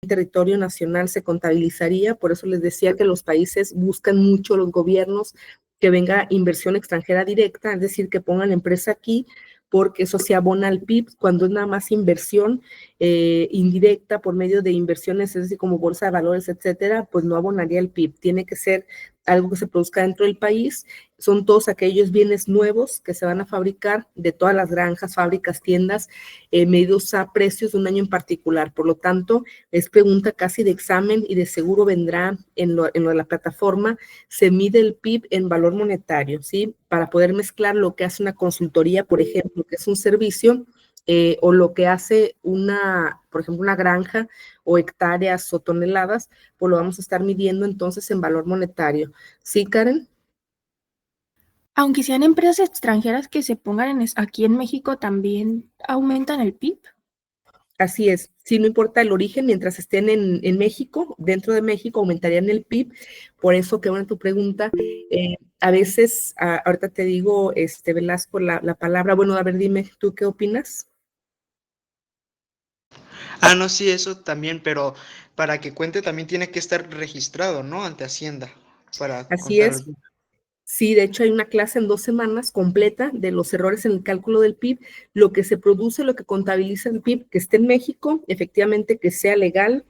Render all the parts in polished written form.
territorio nacional se contabilizaría. Por eso les decía que los países buscan mucho, los gobiernos, que venga inversión extranjera directa, es decir, que pongan empresa aquí, porque eso se abona al PIB. Cuando es nada más inversión indirecta por medio de inversiones, es decir, como bolsa de valores, etcétera, pues no abonaría el PIB. Tiene que ser algo que se produzca dentro del país. Son todos aquellos bienes nuevos que se van a fabricar de todas las granjas, fábricas, tiendas, medidos a precios de un año en particular. Por lo tanto, es pregunta casi de examen y de seguro vendrá en lo de la plataforma. Se mide el PIB en valor monetario, ¿sí? Para poder mezclar lo que hace una consultoría, por ejemplo, que es un servicio, o lo que hace por ejemplo, una granja o hectáreas o toneladas, pues lo vamos a estar midiendo entonces en valor monetario. ¿Sí, Karen? Aunque sean empresas extranjeras que se pongan aquí en México, ¿también aumentan el PIB? Así es, sí, no importa el origen, mientras estén en México, dentro de México, aumentarían el PIB. Por eso, qué buena tu pregunta. A veces, ahorita te digo, Velasco, la palabra, bueno, a ver, dime, ¿tú qué opinas? No, sí, eso también, pero para que cuente también tiene que estar registrado, ¿no? Ante Hacienda, para Así contar es. algo. Sí, de hecho hay una clase en 2 semanas completa de los errores en el cálculo del PIB, lo que se produce, lo que contabiliza el PIB, que esté en México, efectivamente que sea legal.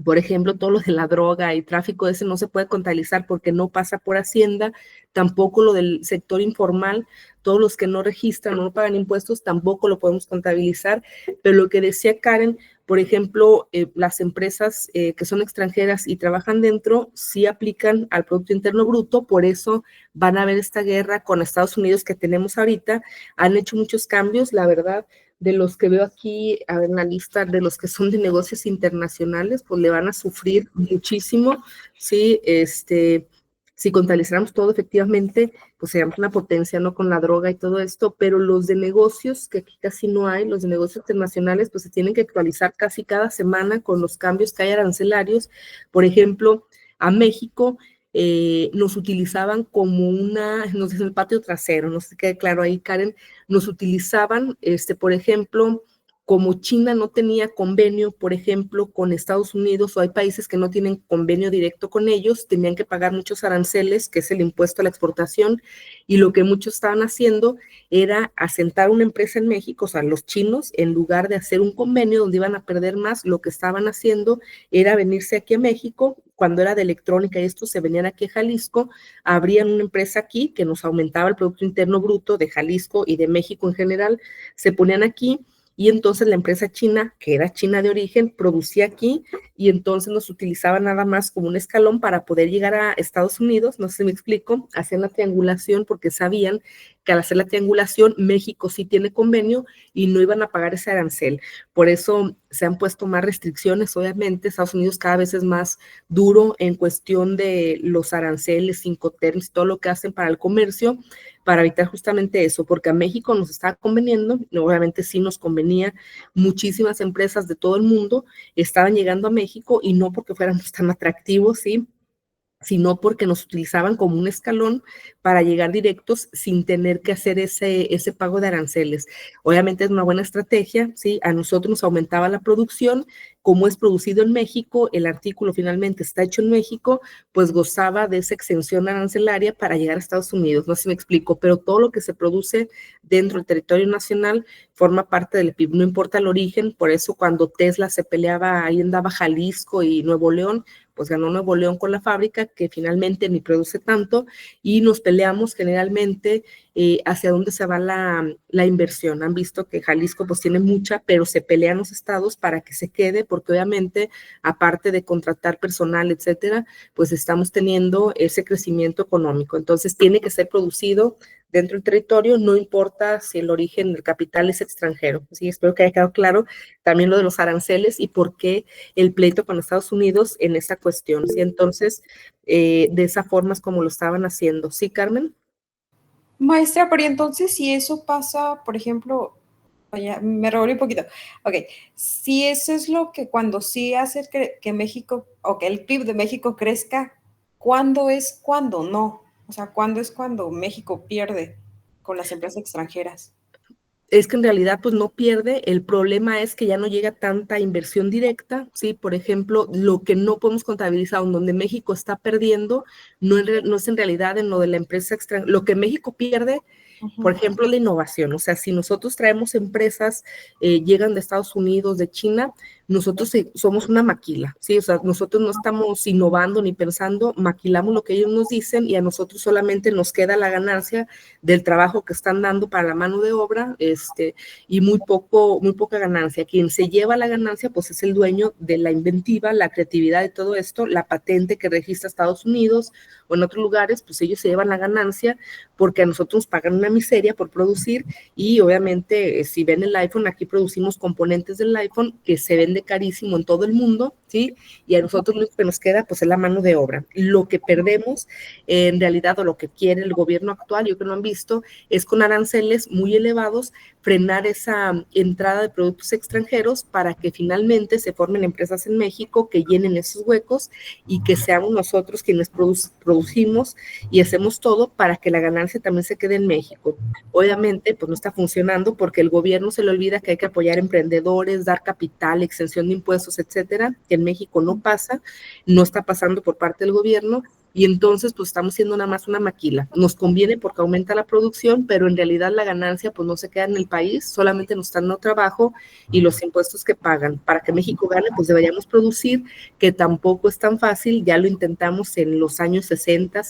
Por ejemplo, todo lo de la droga y tráfico de ese no se puede contabilizar porque no pasa por Hacienda, tampoco lo del sector informal, todos los que no registran o no pagan impuestos, tampoco lo podemos contabilizar. Pero lo que decía Karen, por ejemplo, las empresas que son extranjeras y trabajan dentro, sí aplican al Producto Interno Bruto, por eso van a ver esta guerra con Estados Unidos que tenemos ahorita. Han hecho muchos cambios, la verdad, de los que veo aquí, a ver, en la lista de los que son de negocios internacionales, pues le van a sufrir muchísimo, ¿sí? Si contabilizáramos todo efectivamente, pues seríamos una potencia, ¿no? Con la droga y todo esto, pero los de negocios, que aquí casi no hay, los de negocios internacionales, pues se tienen que actualizar casi cada semana con los cambios que hay arancelarios. Por ejemplo, a México nos utilizaban como nos dicen el patio trasero, no sé si quede claro ahí, Karen, nos utilizaban, por ejemplo, como China no tenía convenio, por ejemplo, con Estados Unidos, o hay países que no tienen convenio directo con ellos, tenían que pagar muchos aranceles, que es el impuesto a la exportación, y lo que muchos estaban haciendo era asentar una empresa en México, o sea, los chinos, en lugar de hacer un convenio donde iban a perder más, lo que estaban haciendo era venirse aquí a México, cuando era de electrónica y estos se venían aquí a Jalisco, abrían una empresa aquí que nos aumentaba el Producto Interno Bruto de Jalisco y de México en general, se ponían aquí y entonces la empresa china, que era china de origen, producía aquí y entonces nos utilizaba nada más como un escalón para poder llegar a Estados Unidos, no sé si me explico, hacían la triangulación porque sabían que al hacer la triangulación México sí tiene convenio y no iban a pagar ese arancel. Por eso se han puesto más restricciones, obviamente, Estados Unidos cada vez es más duro en cuestión de los aranceles, Incoterms, todo lo que hacen para el comercio, para evitar justamente eso, porque a México nos está conveniendo, obviamente sí nos convenía, muchísimas empresas de todo el mundo estaban llegando a México y no porque fuéramos tan atractivos, ¿sí? Sino porque nos utilizaban como un escalón para llegar directos sin tener que hacer ese pago de aranceles. Obviamente es una buena estrategia, ¿sí? A nosotros nos aumentaba la producción, como es producido en México, el artículo finalmente está hecho en México, pues gozaba de esa exención arancelaria para llegar a Estados Unidos, no sé si me explico, pero todo lo que se produce dentro del territorio nacional forma parte del PIB, no importa el origen, por eso cuando Tesla se peleaba, ahí andaba Jalisco y Nuevo León, pues ganó Nuevo León con la fábrica que finalmente ni produce tanto y nos peleamos generalmente hacia dónde se va la inversión. Han visto que Jalisco pues tiene mucha, pero se pelean los estados para que se quede porque obviamente aparte de contratar personal, etcétera, pues estamos teniendo ese crecimiento económico. Entonces tiene que ser producido dentro del territorio, no importa si el origen del capital es extranjero. Sí, espero que haya quedado claro también lo de los aranceles y por qué el pleito con Estados Unidos en esta cuestión. ¿Sí? Entonces, de esa forma es como lo estaban haciendo. ¿Sí, Carmen? Maestra, pero entonces si eso pasa, por ejemplo, vaya, me revolví un poquito. Ok, si eso es lo que cuando sí hace que México, o que el PIB de México crezca, ¿cuándo es cuando no? O sea, ¿cuándo es cuando México pierde con las empresas extranjeras? es que en realidad pues no pierde, el problema es que ya no llega tanta inversión directa, ¿sí? Por ejemplo, lo que no podemos contabilizar, donde México está perdiendo, no es en realidad en lo de la empresa extranjera, lo que México pierde, por ejemplo, la innovación. O sea, si nosotros traemos empresas, llegan de Estados Unidos, de China, nosotros somos una maquila, ¿sí? O sea, nosotros no estamos innovando ni pensando, maquilamos lo que ellos nos dicen y a nosotros solamente nos queda la ganancia del trabajo que están dando para la mano de obra, y muy poca ganancia. Quien se lleva la ganancia, pues es el dueño de la inventiva, la creatividad de todo esto, la patente que registra Estados Unidos o en otros lugares, pues ellos se llevan la ganancia porque a nosotros nos pagan una miseria por producir y obviamente si ven el iPhone, aquí producimos componentes del iPhone que se vende carísimo en todo el mundo, ¿sí? Y a nosotros lo que nos queda pues es la mano de obra. Lo que perdemos en realidad o lo que quiere el gobierno actual, yo que lo han visto, es con aranceles muy elevados frenar esa entrada de productos extranjeros para que finalmente se formen empresas en México que llenen esos huecos y que seamos nosotros quienes producimos y hacemos todo para que la ganancia también se quede en México. Obviamente, pues no está funcionando porque el gobierno se le olvida que hay que apoyar emprendedores, dar capital, exención de impuestos, etcétera, que en México no pasa, no está pasando por parte del gobierno. Y entonces, pues estamos siendo nada más una maquila. Nos conviene porque aumenta la producción, pero en realidad la ganancia, pues no se queda en el país, solamente nos están dando trabajo y los impuestos que pagan. Para que México gane, pues deberíamos producir, que tampoco es tan fácil. Ya lo intentamos en los años 60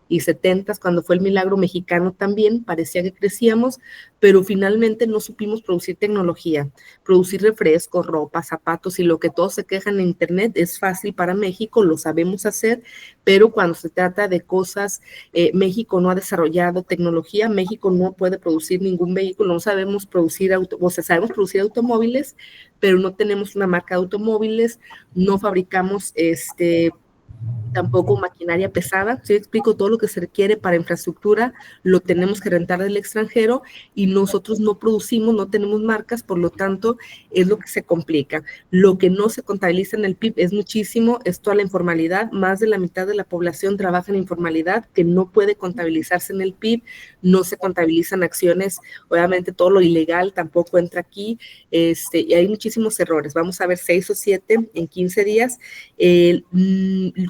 y 70, cuando fue el milagro mexicano también, parecía que crecíamos, pero finalmente no supimos producir tecnología, producir refrescos, ropa, zapatos y lo que todos se quejan en internet es fácil para México, lo sabemos hacer, pero cuando se trata de cosas, México no ha desarrollado tecnología, México no puede producir ningún vehículo, no sabemos producir, sabemos producir automóviles, pero no tenemos una marca de automóviles, no fabricamos tampoco maquinaria pesada, ¿sí? Explico, todo lo que se requiere para infraestructura lo tenemos que rentar del extranjero y nosotros no producimos, no tenemos marcas, por lo tanto es lo que se complica. Lo que no se contabiliza en el PIB es muchísimo, es toda la informalidad, más de la mitad de la población trabaja en informalidad que no puede contabilizarse en el PIB, no se contabilizan acciones, obviamente todo lo ilegal tampoco entra aquí, y hay muchísimos errores, vamos a ver 6 o 7 en 15 días,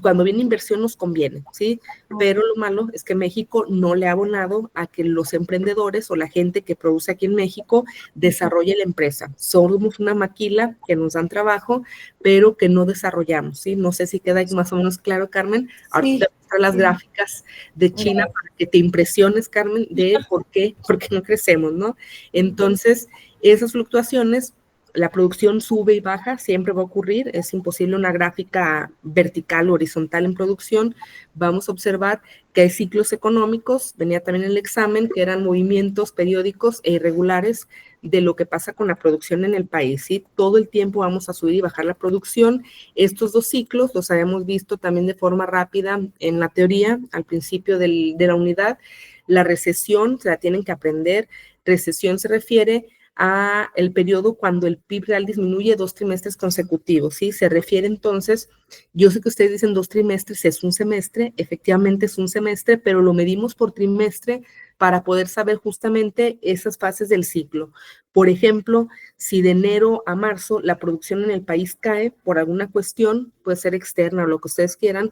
cuando viene inversión nos conviene, ¿sí? Pero lo malo es que México no le ha abonado a que los emprendedores o la gente que produce aquí en México desarrolle la empresa. Somos una maquila que nos dan trabajo, pero que no desarrollamos, ¿sí? No sé si queda más o menos claro, Carmen. Ahora te voy a mostrar las gráficas de China para que te impresiones, Carmen, de por qué no crecemos, ¿no? Entonces, esas fluctuaciones, la producción sube y baja, siempre va a ocurrir, es imposible una gráfica vertical o horizontal en producción. Vamos a observar que hay ciclos económicos, venía también el examen, que eran movimientos periódicos e irregulares de lo que pasa con la producción en el país, ¿sí? Todo el tiempo vamos a subir y bajar la producción. Estos dos ciclos los habíamos visto también de forma rápida en la teoría, al principio de la unidad. La recesión, se la tienen que aprender, recesión se refiere a el periodo cuando el PIB real disminuye 2 trimestres consecutivos, ¿sí? Se refiere entonces, yo sé que ustedes dicen 2 trimestres, es un semestre, efectivamente es un semestre, pero lo medimos por trimestre para poder saber justamente esas fases del ciclo. Por ejemplo, si de enero a marzo la producción en el país cae por alguna cuestión, puede ser externa o lo que ustedes quieran,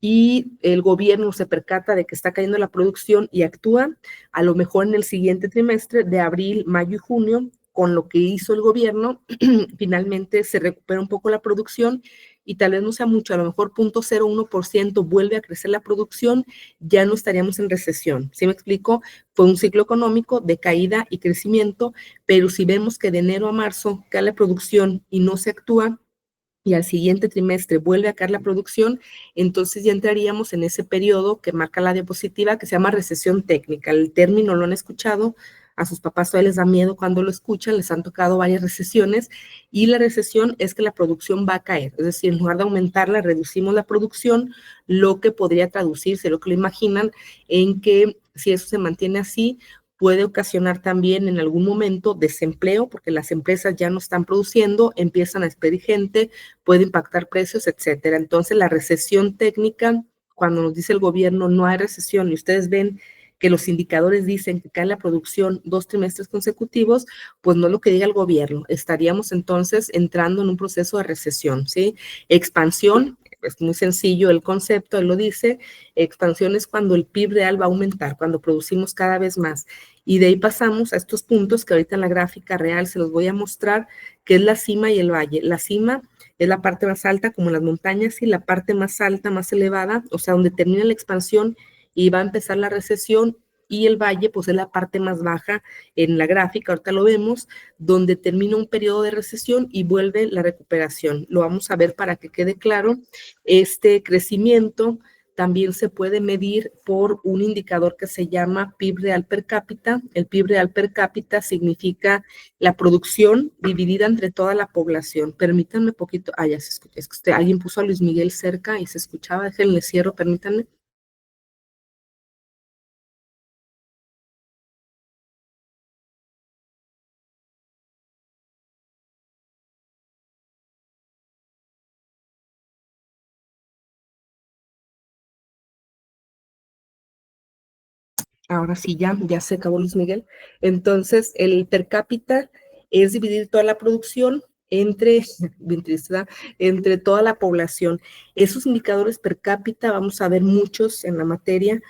y el gobierno se percata de que está cayendo la producción y actúa, a lo mejor en el siguiente trimestre de abril, mayo y junio, con lo que hizo el gobierno, finalmente se recupera un poco la producción y tal vez no sea mucho, a lo mejor 0.01% vuelve a crecer la producción, ya no estaríamos en recesión. ¿Sí me explico? Fue un ciclo económico de caída y crecimiento, pero si vemos que de enero a marzo cae la producción y no se actúa, y al siguiente trimestre vuelve a caer la producción, entonces ya entraríamos en ese periodo que marca la diapositiva que se llama recesión técnica. El término lo han escuchado, a sus papás todavía les da miedo cuando lo escuchan, les han tocado varias recesiones y la recesión es que la producción va a caer, es decir, en lugar de aumentarla, reducimos la producción, lo que podría traducirse, lo que lo imaginan, en que si eso se mantiene así, puede ocasionar también en algún momento desempleo, porque las empresas ya no están produciendo, empiezan a despedir gente, puede impactar precios, etcétera. Entonces, la recesión técnica, cuando nos dice el gobierno no hay recesión y ustedes ven que los indicadores dicen que cae la producción 2 trimestres consecutivos, pues no es lo que diga el gobierno. Estaríamos entonces entrando en un proceso de recesión, ¿sí? Expansión, es muy sencillo el concepto, él lo dice, expansión es cuando el PIB real va a aumentar, cuando producimos cada vez más. Y de ahí pasamos a estos puntos que ahorita en la gráfica real se los voy a mostrar, que es la cima y el valle. La cima es la parte más alta, como las montañas, y la parte más alta, más elevada, o sea, donde termina la expansión y va a empezar la recesión, y el valle, pues es la parte más baja en la gráfica, ahorita lo vemos, donde termina un periodo de recesión y vuelve la recuperación. Lo vamos a ver para que quede claro. Este crecimiento también se puede medir por un indicador que se llama PIB real per cápita. El PIB real per cápita significa la producción dividida entre toda la población. Permítanme poquito. Ya se escucha. Es que alguien puso a Luis Miguel cerca y se escuchaba. Déjenle cierro, permítanme. Ahora sí, ya se acabó Luis Miguel. Entonces, el per cápita es dividir toda la producción entre, bien triste, ¿verdad? Entre toda la población. Esos indicadores per cápita, vamos a ver muchos en la materia.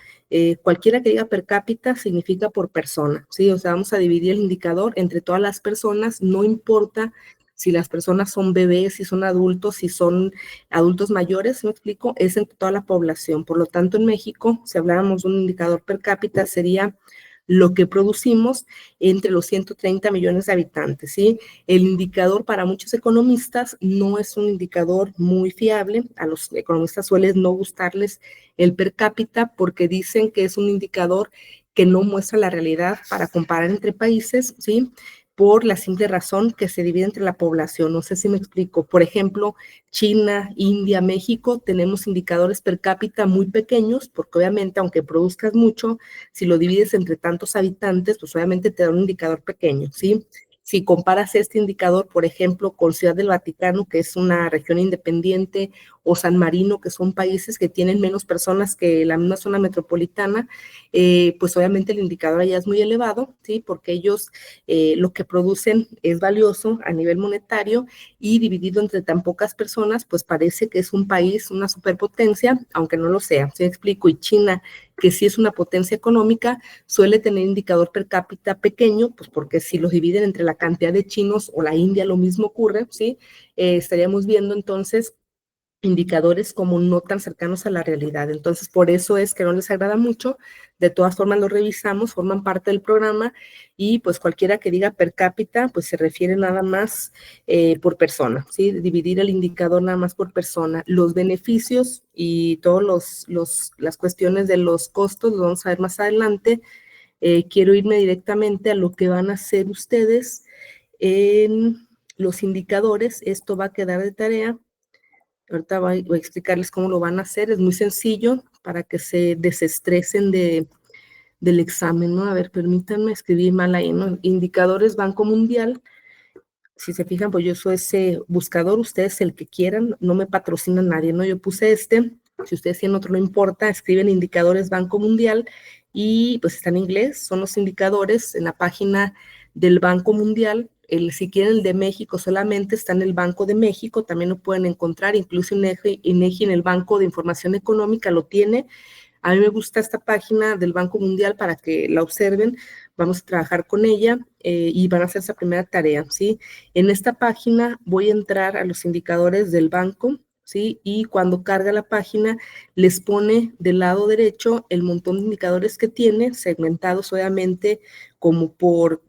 Cualquiera que diga per cápita significa por persona, ¿sí? O sea, vamos a dividir el indicador entre todas las personas, no importa si las personas son bebés, si son adultos mayores, ¿me explico? Es en toda la población. Por lo tanto, en México, si habláramos de un indicador per cápita, sería lo que producimos entre los 130 millones de habitantes, ¿sí? El indicador para muchos economistas no es un indicador muy fiable. A los economistas suele no gustarles el per cápita porque dicen que es un indicador que no muestra la realidad para comparar entre países, ¿sí? Por la simple razón que se divide entre la población. No sé si me explico. Por ejemplo, China, India, México, tenemos indicadores per cápita muy pequeños, porque obviamente, aunque produzcas mucho, si lo divides entre tantos habitantes, pues obviamente te da un indicador pequeño, ¿sí? Si comparas este indicador, por ejemplo, con Ciudad del Vaticano, que es una región independiente, o San Marino, que son países que tienen menos personas que la misma zona metropolitana, pues obviamente el indicador allá es muy elevado, ¿sí? Porque ellos lo que producen es valioso a nivel monetario y dividido entre tan pocas personas, pues parece que es un país, una superpotencia, aunque no lo sea, ¿sí me explico? Y China, que sí es una potencia económica, suele tener indicador per cápita pequeño, pues porque si los dividen entre la cantidad de chinos o la India, lo mismo ocurre, ¿sí? Estaríamos viendo entonces indicadores como no tan cercanos a la realidad. Entonces, por eso es que no les agrada mucho. De todas formas, lo revisamos, forman parte del programa y pues cualquiera que diga per cápita, pues se refiere nada más por persona, ¿sí? Dividir el indicador nada más por persona. Los beneficios y todas las cuestiones de los costos los vamos a ver más adelante. Quiero irme directamente a lo que van a hacer ustedes en los indicadores. Esto va a quedar de tarea. Ahorita voy a explicarles cómo lo van a hacer. Es muy sencillo para que se desestresen del examen, ¿no? A ver, permítanme escribir mal ahí, ¿no? Indicadores Banco Mundial. Si se fijan, pues yo uso ese buscador, ustedes el que quieran, no me patrocina nadie, ¿no? Yo puse este, si ustedes tienen otro no importa, escriben indicadores Banco Mundial y pues está en inglés, son los indicadores en la página del Banco Mundial. Si quieren el de México solamente está en el Banco de México, también lo pueden encontrar, incluso INEGI en el Banco de Información Económica lo tiene. A mí me gusta esta página del Banco Mundial para que la observen. Vamos a trabajar con ella y van a hacer esa primera tarea, ¿sí? En esta página voy a entrar a los indicadores del banco, ¿sí? Y cuando carga la página, les pone del lado derecho el montón de indicadores que tiene, segmentados obviamente como por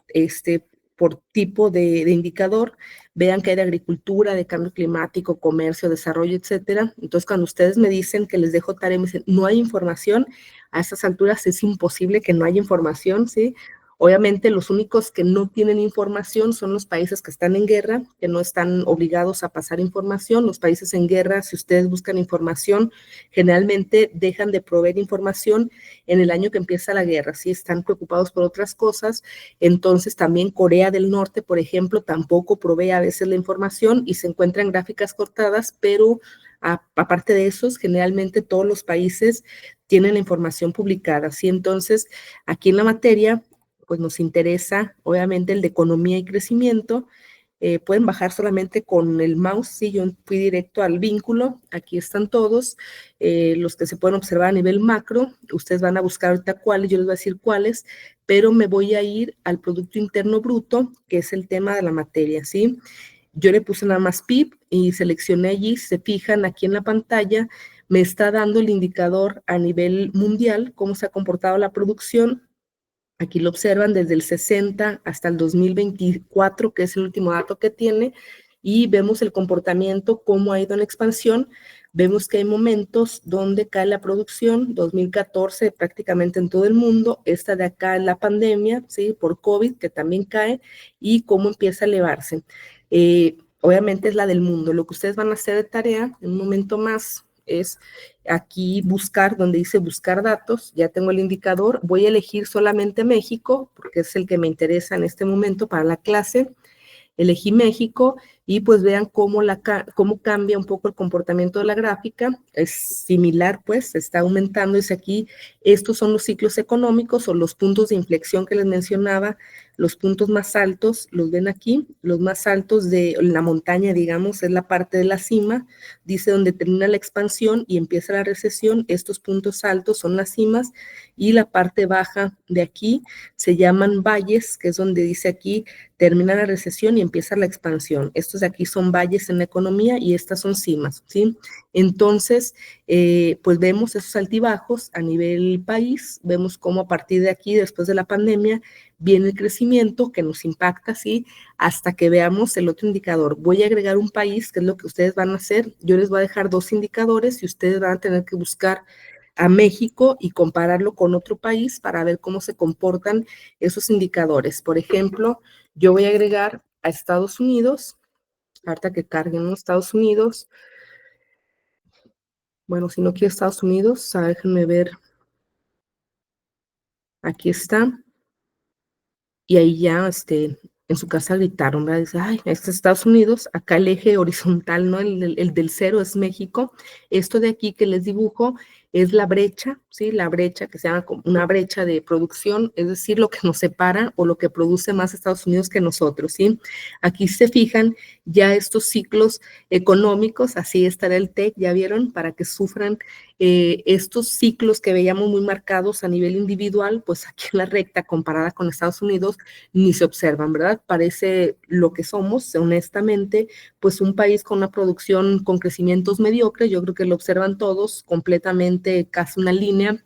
tipo de indicador. Vean que hay de agricultura, de cambio climático, comercio, desarrollo, etcétera. Entonces, cuando ustedes me dicen que les dejo tarea, me dicen, no hay información, a estas alturas es imposible que no haya información, ¿sí? Obviamente, los únicos que no tienen información son los países que están en guerra, que no están obligados a pasar información. Los países en guerra, si ustedes buscan información, generalmente dejan de proveer información en el año que empieza la guerra, ¿sí? Están preocupados por otras cosas. Entonces, también Corea del Norte, por ejemplo, tampoco provee a veces la información y se encuentran gráficas cortadas, pero aparte de esos, generalmente todos los países tienen la información publicada, ¿sí? Entonces, aquí en la materia, pues nos interesa, obviamente, el de economía y crecimiento. Pueden bajar solamente con el mouse, sí, yo fui directo al vínculo, aquí están todos, los que se pueden observar a nivel macro, ustedes van a buscar ahorita cuáles, yo les voy a decir cuáles, pero me voy a ir al Producto Interno Bruto, que es el tema de la materia, ¿sí? Yo le puse nada más PIB y seleccioné allí, se fijan aquí en la pantalla, me está dando el indicador a nivel mundial, cómo se ha comportado la producción. Aquí lo observan desde el 60 hasta el 2024, que es el último dato que tiene, y vemos el comportamiento, cómo ha ido en expansión. Vemos que hay momentos donde cae la producción, 2014 prácticamente en todo el mundo, esta de acá en la pandemia, ¿sí? Por COVID, que también cae, y cómo empieza a elevarse. Obviamente es la del mundo. Lo que ustedes van a hacer de tarea en un momento más es aquí buscar, donde dice buscar datos, ya tengo el indicador, voy a elegir solamente México, porque es el que me interesa en este momento para la clase. Elegí México y pues vean cómo cambia un poco el comportamiento de la gráfica, es similar pues, está aumentando, dice aquí, estos son los ciclos económicos o los puntos de inflexión que les mencionaba, los puntos más altos, los ven aquí, los más altos de la montaña, digamos, es la parte de la cima, dice donde termina la expansión y empieza la recesión, estos puntos altos son las cimas y la parte baja de aquí se llaman valles, que es donde dice aquí, termina la recesión y empieza la expansión. Estos de aquí son valles en la economía y estas son cimas, ¿sí? Entonces, pues vemos esos altibajos a nivel país, vemos cómo a partir de aquí, después de la pandemia, viene el crecimiento que nos impacta, ¿sí? Hasta que veamos el otro indicador. Voy a agregar un país, que es lo que ustedes van a hacer. Yo les voy a dejar 2 indicadores y ustedes van a tener que buscar a México y compararlo con otro país para ver cómo se comportan esos indicadores. Por ejemplo, yo voy a agregar a Estados Unidos, ahorita que carguen los Estados Unidos. Bueno, si no quiere Estados Unidos, déjenme ver. Aquí está. Y ahí ya, en su casa gritaron, ¿verdad? Dice, ay, este es Estados Unidos, acá el eje horizontal, ¿no? El del cero es México. Esto de aquí que les dibujo es la brecha, ¿sí? La brecha que se llama como una brecha de producción, es decir, lo que nos separa o lo que produce más Estados Unidos que nosotros, ¿sí? Aquí se fijan ya estos ciclos económicos, así estará el TEC, ya vieron, para que sufran estos ciclos que veíamos muy marcados a nivel individual, pues aquí en la recta comparada con Estados Unidos ni se observan, ¿verdad? Parece lo que somos, honestamente, pues un país con una producción con crecimientos mediocres, yo creo que lo observan todos completamente, casi una línea.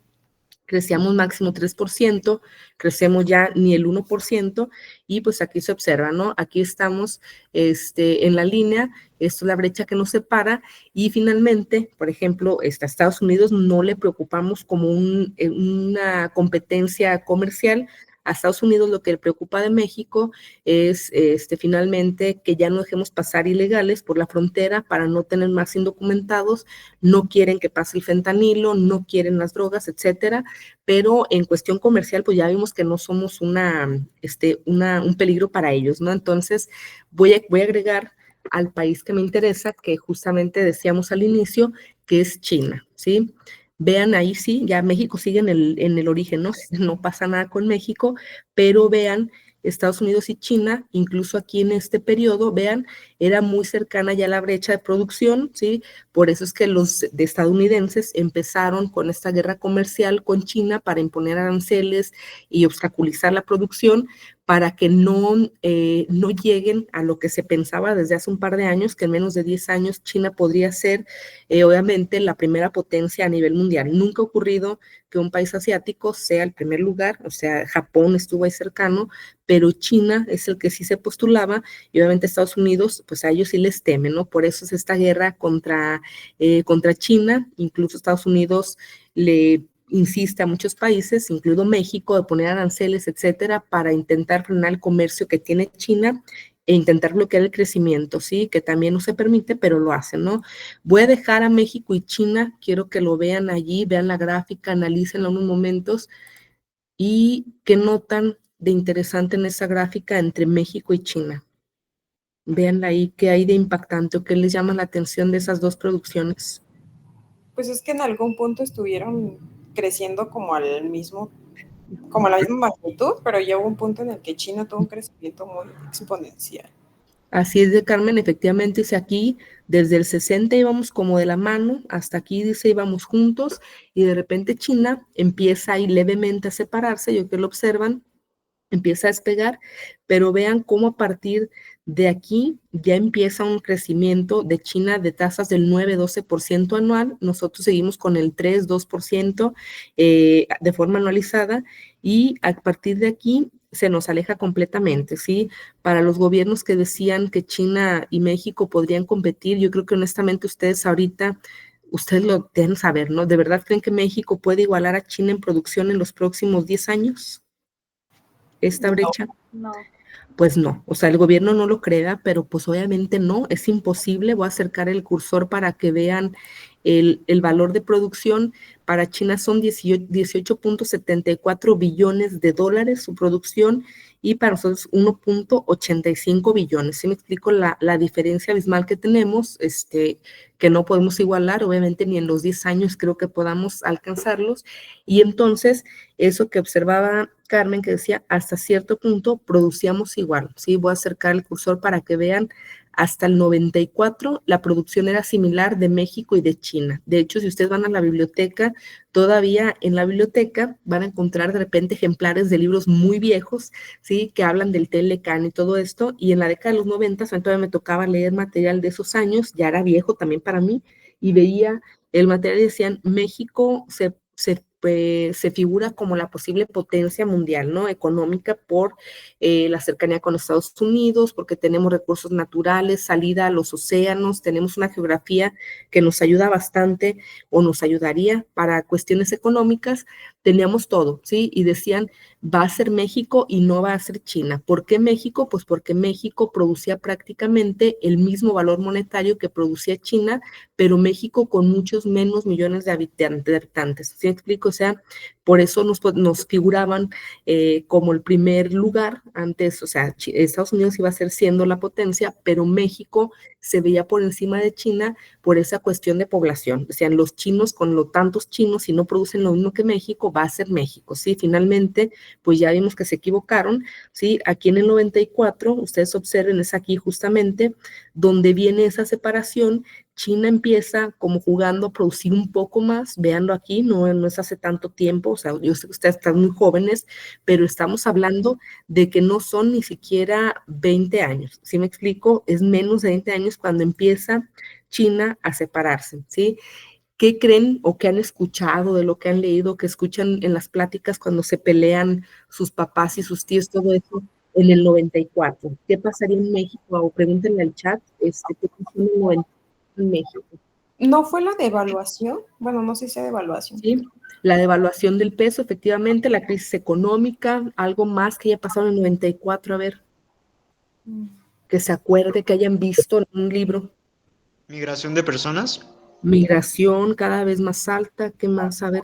Crecíamos máximo 3%, crecemos ya ni el 1%, y pues aquí se observa, ¿no? Aquí estamos en la línea, esto es la brecha que nos separa, y finalmente, por ejemplo, a Estados Unidos no le preocupamos como una competencia comercial. A Estados Unidos lo que le preocupa de México es finalmente que ya no dejemos pasar ilegales por la frontera para no tener más indocumentados, no quieren que pase el fentanilo, no quieren las drogas, etcétera, pero en cuestión comercial, pues ya vimos que no somos un peligro para ellos, ¿no? Entonces, voy a agregar al país que me interesa, que justamente decíamos al inicio, que es China, ¿sí? Vean ahí, sí, ya México sigue en el origen, ¿no? No pasa nada con México, pero vean Estados Unidos y China, incluso aquí en este periodo, vean, era muy cercana ya la brecha de producción, ¿sí? Por eso es que los estadounidenses empezaron con esta guerra comercial con China para imponer aranceles y obstaculizar la producción para que no lleguen a lo que se pensaba desde hace un par de años, que en menos de 10 años China podría ser, obviamente, la primera potencia a nivel mundial. Nunca ha ocurrido que un país asiático sea el primer lugar, o sea, Japón estuvo ahí cercano, pero China es el que sí se postulaba, y obviamente Estados Unidos, pues a ellos sí les temen, ¿no? Por eso es esta guerra contra China, incluso Estados Unidos le insiste a muchos países, incluido México, de poner aranceles, etcétera, para intentar frenar el comercio que tiene China e intentar bloquear el crecimiento, ¿sí? Que también no se permite, pero lo hacen, ¿no? Voy a dejar a México y China, quiero que lo vean allí, vean la gráfica, analícenla unos momentos y qué notan de interesante en esa gráfica entre México y China. Véanla ahí, qué hay de impactante o qué les llama la atención de esas dos producciones. Pues es que en algún punto estuvieron creciendo como como a la misma magnitud, pero ya hubo un punto en el que China tuvo un crecimiento muy exponencial. Así es, de Carmen, efectivamente, dice aquí, desde el 60 íbamos como de la mano, hasta aquí dice íbamos juntos, y de repente China empieza ahí levemente a separarse, yo que lo observan, empieza a despegar, pero vean cómo a partir de aquí ya empieza un crecimiento de China de tasas del 9-12% anual, nosotros seguimos con el 3-2% de forma anualizada, y a partir de aquí se nos aleja completamente, ¿sí? Para los gobiernos que decían que China y México podrían competir, yo creo que honestamente ustedes ahorita, ustedes lo deben saber, ¿no? ¿De verdad creen que México puede igualar a China en producción en los próximos 10 años? Esta brecha, No. pues no, o sea, el gobierno no lo crea, pero pues obviamente no, es imposible. Voy a acercar el cursor para que vean el valor de producción. Para China son 18.74 billones de dólares su producción, y para nosotros 1.85 billones. ¿Sí me explico la diferencia abismal que tenemos? Que no podemos igualar, obviamente ni en los 10 años creo que podamos alcanzarlos. Y entonces, eso que observaba Carmen, que decía, hasta cierto punto producíamos igual, ¿sí? Voy a acercar el cursor para que vean, hasta el 94 la producción era similar de México y de China. De hecho, si ustedes van a la biblioteca, todavía en la biblioteca van a encontrar de repente ejemplares de libros muy viejos, ¿sí? Que hablan del Telecán y todo esto, y en la década de los 90, todavía me tocaba leer material de esos años, ya era viejo también para mí, y veía el material y decían, México se figura como la posible potencia mundial, ¿no? Económica por la cercanía con Estados Unidos, porque tenemos recursos naturales, salida a los océanos, tenemos una geografía que nos ayuda bastante o nos ayudaría para cuestiones económicas, teníamos todo, ¿sí? Y decían, va a ser México y no va a ser China. ¿Por qué México? Pues porque México producía prácticamente el mismo valor monetario que producía China, pero México con muchos menos millones de habitantes. ¿Sí me explico? O sea, por eso nos figuraban como el primer lugar antes, o sea, Estados Unidos iba a ser siendo la potencia, pero México se veía por encima de China por esa cuestión de población. O sea, los chinos, con los tantos chinos, si no producen lo mismo que México, va a ser México, ¿sí? Finalmente, pues ya vimos que se equivocaron, ¿sí? Aquí en el 94, ustedes observen, es aquí justamente donde viene esa separación. China empieza como jugando a producir un poco más, véanlo aquí, no es hace tanto tiempo, o sea, yo sé que ustedes están muy jóvenes, pero estamos hablando de que no son ni siquiera 20 años, ¿sí me explico? Es menos de 20 años cuando empieza China a separarse, ¿sí? ¿Qué creen o qué han escuchado de lo que han leído, que escuchan en las pláticas cuando se pelean sus papás y sus tíos, todo eso, en el 94? ¿Qué pasaría en México? O pregúntenle al chat, ¿qué pasó en el 94 en México? ¿No fue la devaluación? Bueno, no sé si sea devaluación. Sí, la devaluación del peso, efectivamente, la crisis económica, algo más que haya pasado en el 94, a ver, que se acuerde, que hayan visto en un libro. Migración de personas. Migración cada vez más alta, ¿qué más? A ver,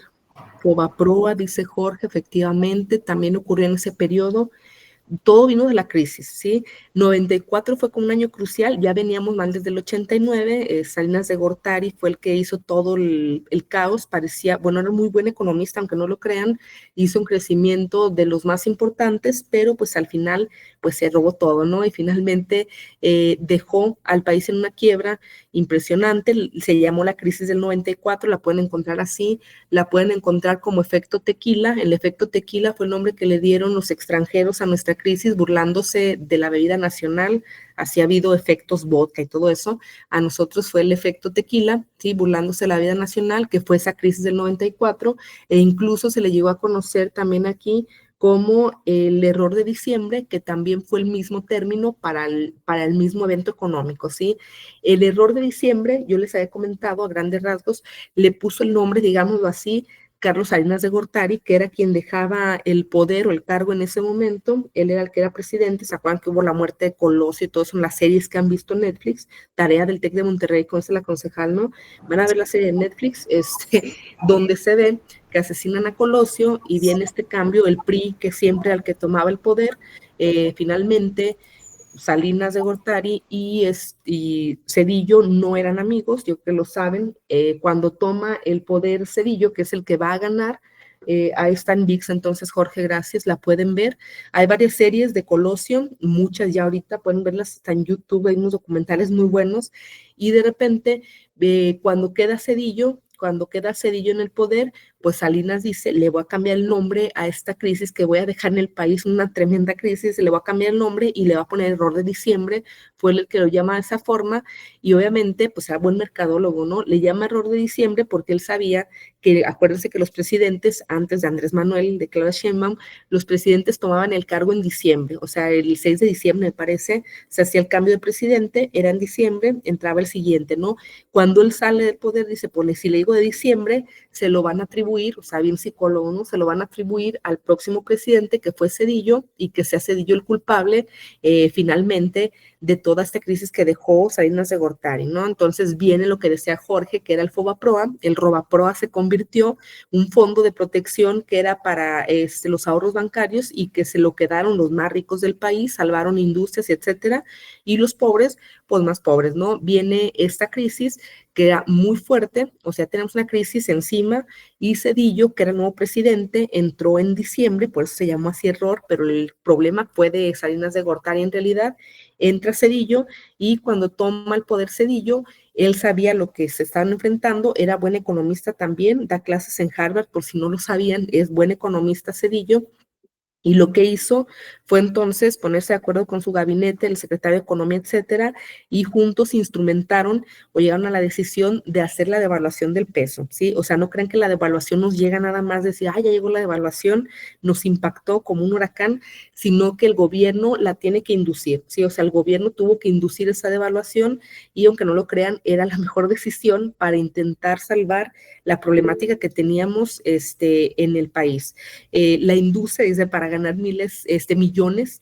Fobaproa, dice Jorge, efectivamente, también ocurrió en ese periodo. Todo vino de la crisis, ¿sí? 94 fue como un año crucial, ya veníamos mal desde el 89, Salinas de Gortari fue el que hizo todo el caos, parecía, bueno, era muy buen economista, aunque no lo crean, hizo un crecimiento de los más importantes, pero pues al final, pues se robó todo, ¿no? Y finalmente dejó al país en una quiebra impresionante, se llamó la crisis del 94, la pueden encontrar así, la pueden encontrar como efecto tequila. El efecto tequila fue el nombre que le dieron los extranjeros a nuestra crisis, burlándose de la bebida nacional. Así ha habido efectos vodka y todo eso. A nosotros fue el efecto tequila, ¿sí? Burlándose de la bebida nacional, que fue esa crisis del 94, e incluso se le llegó a conocer también aquí como el error de diciembre, que también fue el mismo término para el mismo evento económico, ¿sí? El error de diciembre, yo les había comentado a grandes rasgos, le puso el nombre, digámoslo así, Carlos Salinas de Gortari, que era quien dejaba el poder o el cargo en ese momento. Él era el que era presidente. ¿Se acuerdan que hubo la muerte de Colosio y todo eso en las series que han visto en Netflix? Tarea del TEC de Monterrey, con la concejal, ¿no? Van a ver la serie de Netflix, donde se ve que asesinan a Colosio y viene este cambio, el PRI, que siempre al que tomaba el poder, finalmente Salinas de Gortari y Zedillo no eran amigos, yo creo que lo saben. Cuando toma el poder Zedillo, que es el que va a ganar, ahí está en ViX, entonces Jorge, gracias, la pueden ver. Hay varias series de Colosio, muchas ya ahorita, pueden verlas, está en YouTube, hay unos documentales muy buenos, y de repente, cuando queda Zedillo en el poder, pues Salinas dice, le voy a cambiar el nombre a esta crisis que voy a dejar en el país, una tremenda crisis, le voy a cambiar el nombre y le va a poner error de diciembre, fue el que lo llama de esa forma, y obviamente, pues a buen mercadólogo, ¿no? Le llama error de diciembre porque él sabía que, acuérdense que los presidentes, antes de Andrés Manuel, de Claudia Sheinbaum, los presidentes tomaban el cargo en diciembre, o sea, el 6 de diciembre, me parece, se hacía el cambio de presidente, era en diciembre, entraba el siguiente, ¿no? Cuando él sale del poder, dice, pues si le digo de diciembre, se lo van a atribuir, o sea, bien psicólogo, ¿no? Se lo van a atribuir al próximo presidente, que fue Zedillo, y que sea Zedillo el culpable, finalmente, de toda esta crisis que dejó Salinas de Gortari, ¿no? Entonces viene lo que decía Jorge, que era el Fobaproa. El Robaproa se convirtió un fondo de protección que era para los ahorros bancarios y que se lo quedaron los más ricos del país, salvaron industrias, etcétera, y los pobres, pues más pobres, ¿no? Viene esta crisis que era muy fuerte, o sea, tenemos una crisis encima, y Zedillo, que era el nuevo presidente, entró en diciembre, por eso se llamó así error, pero el problema fue de Salinas de Gortari en realidad. Entra Zedillo, y cuando toma el poder Zedillo, él sabía lo que se estaban enfrentando, era buen economista también, da clases en Harvard, por si no lo sabían, es buen economista Zedillo. Y lo que hizo fue entonces ponerse de acuerdo con su gabinete, el secretario de Economía, etcétera, y juntos instrumentaron o llegaron a la decisión de hacer la devaluación del peso, ¿sí? O sea, no crean que la devaluación nos llega nada más de decir, ya llegó la devaluación, nos impactó como un huracán, sino que el gobierno la tiene que inducir, ¿sí? O sea, el gobierno tuvo que inducir esa devaluación, y aunque no lo crean, era la mejor decisión para intentar salvar la problemática que teníamos en el país. La industria dice para ganar millones,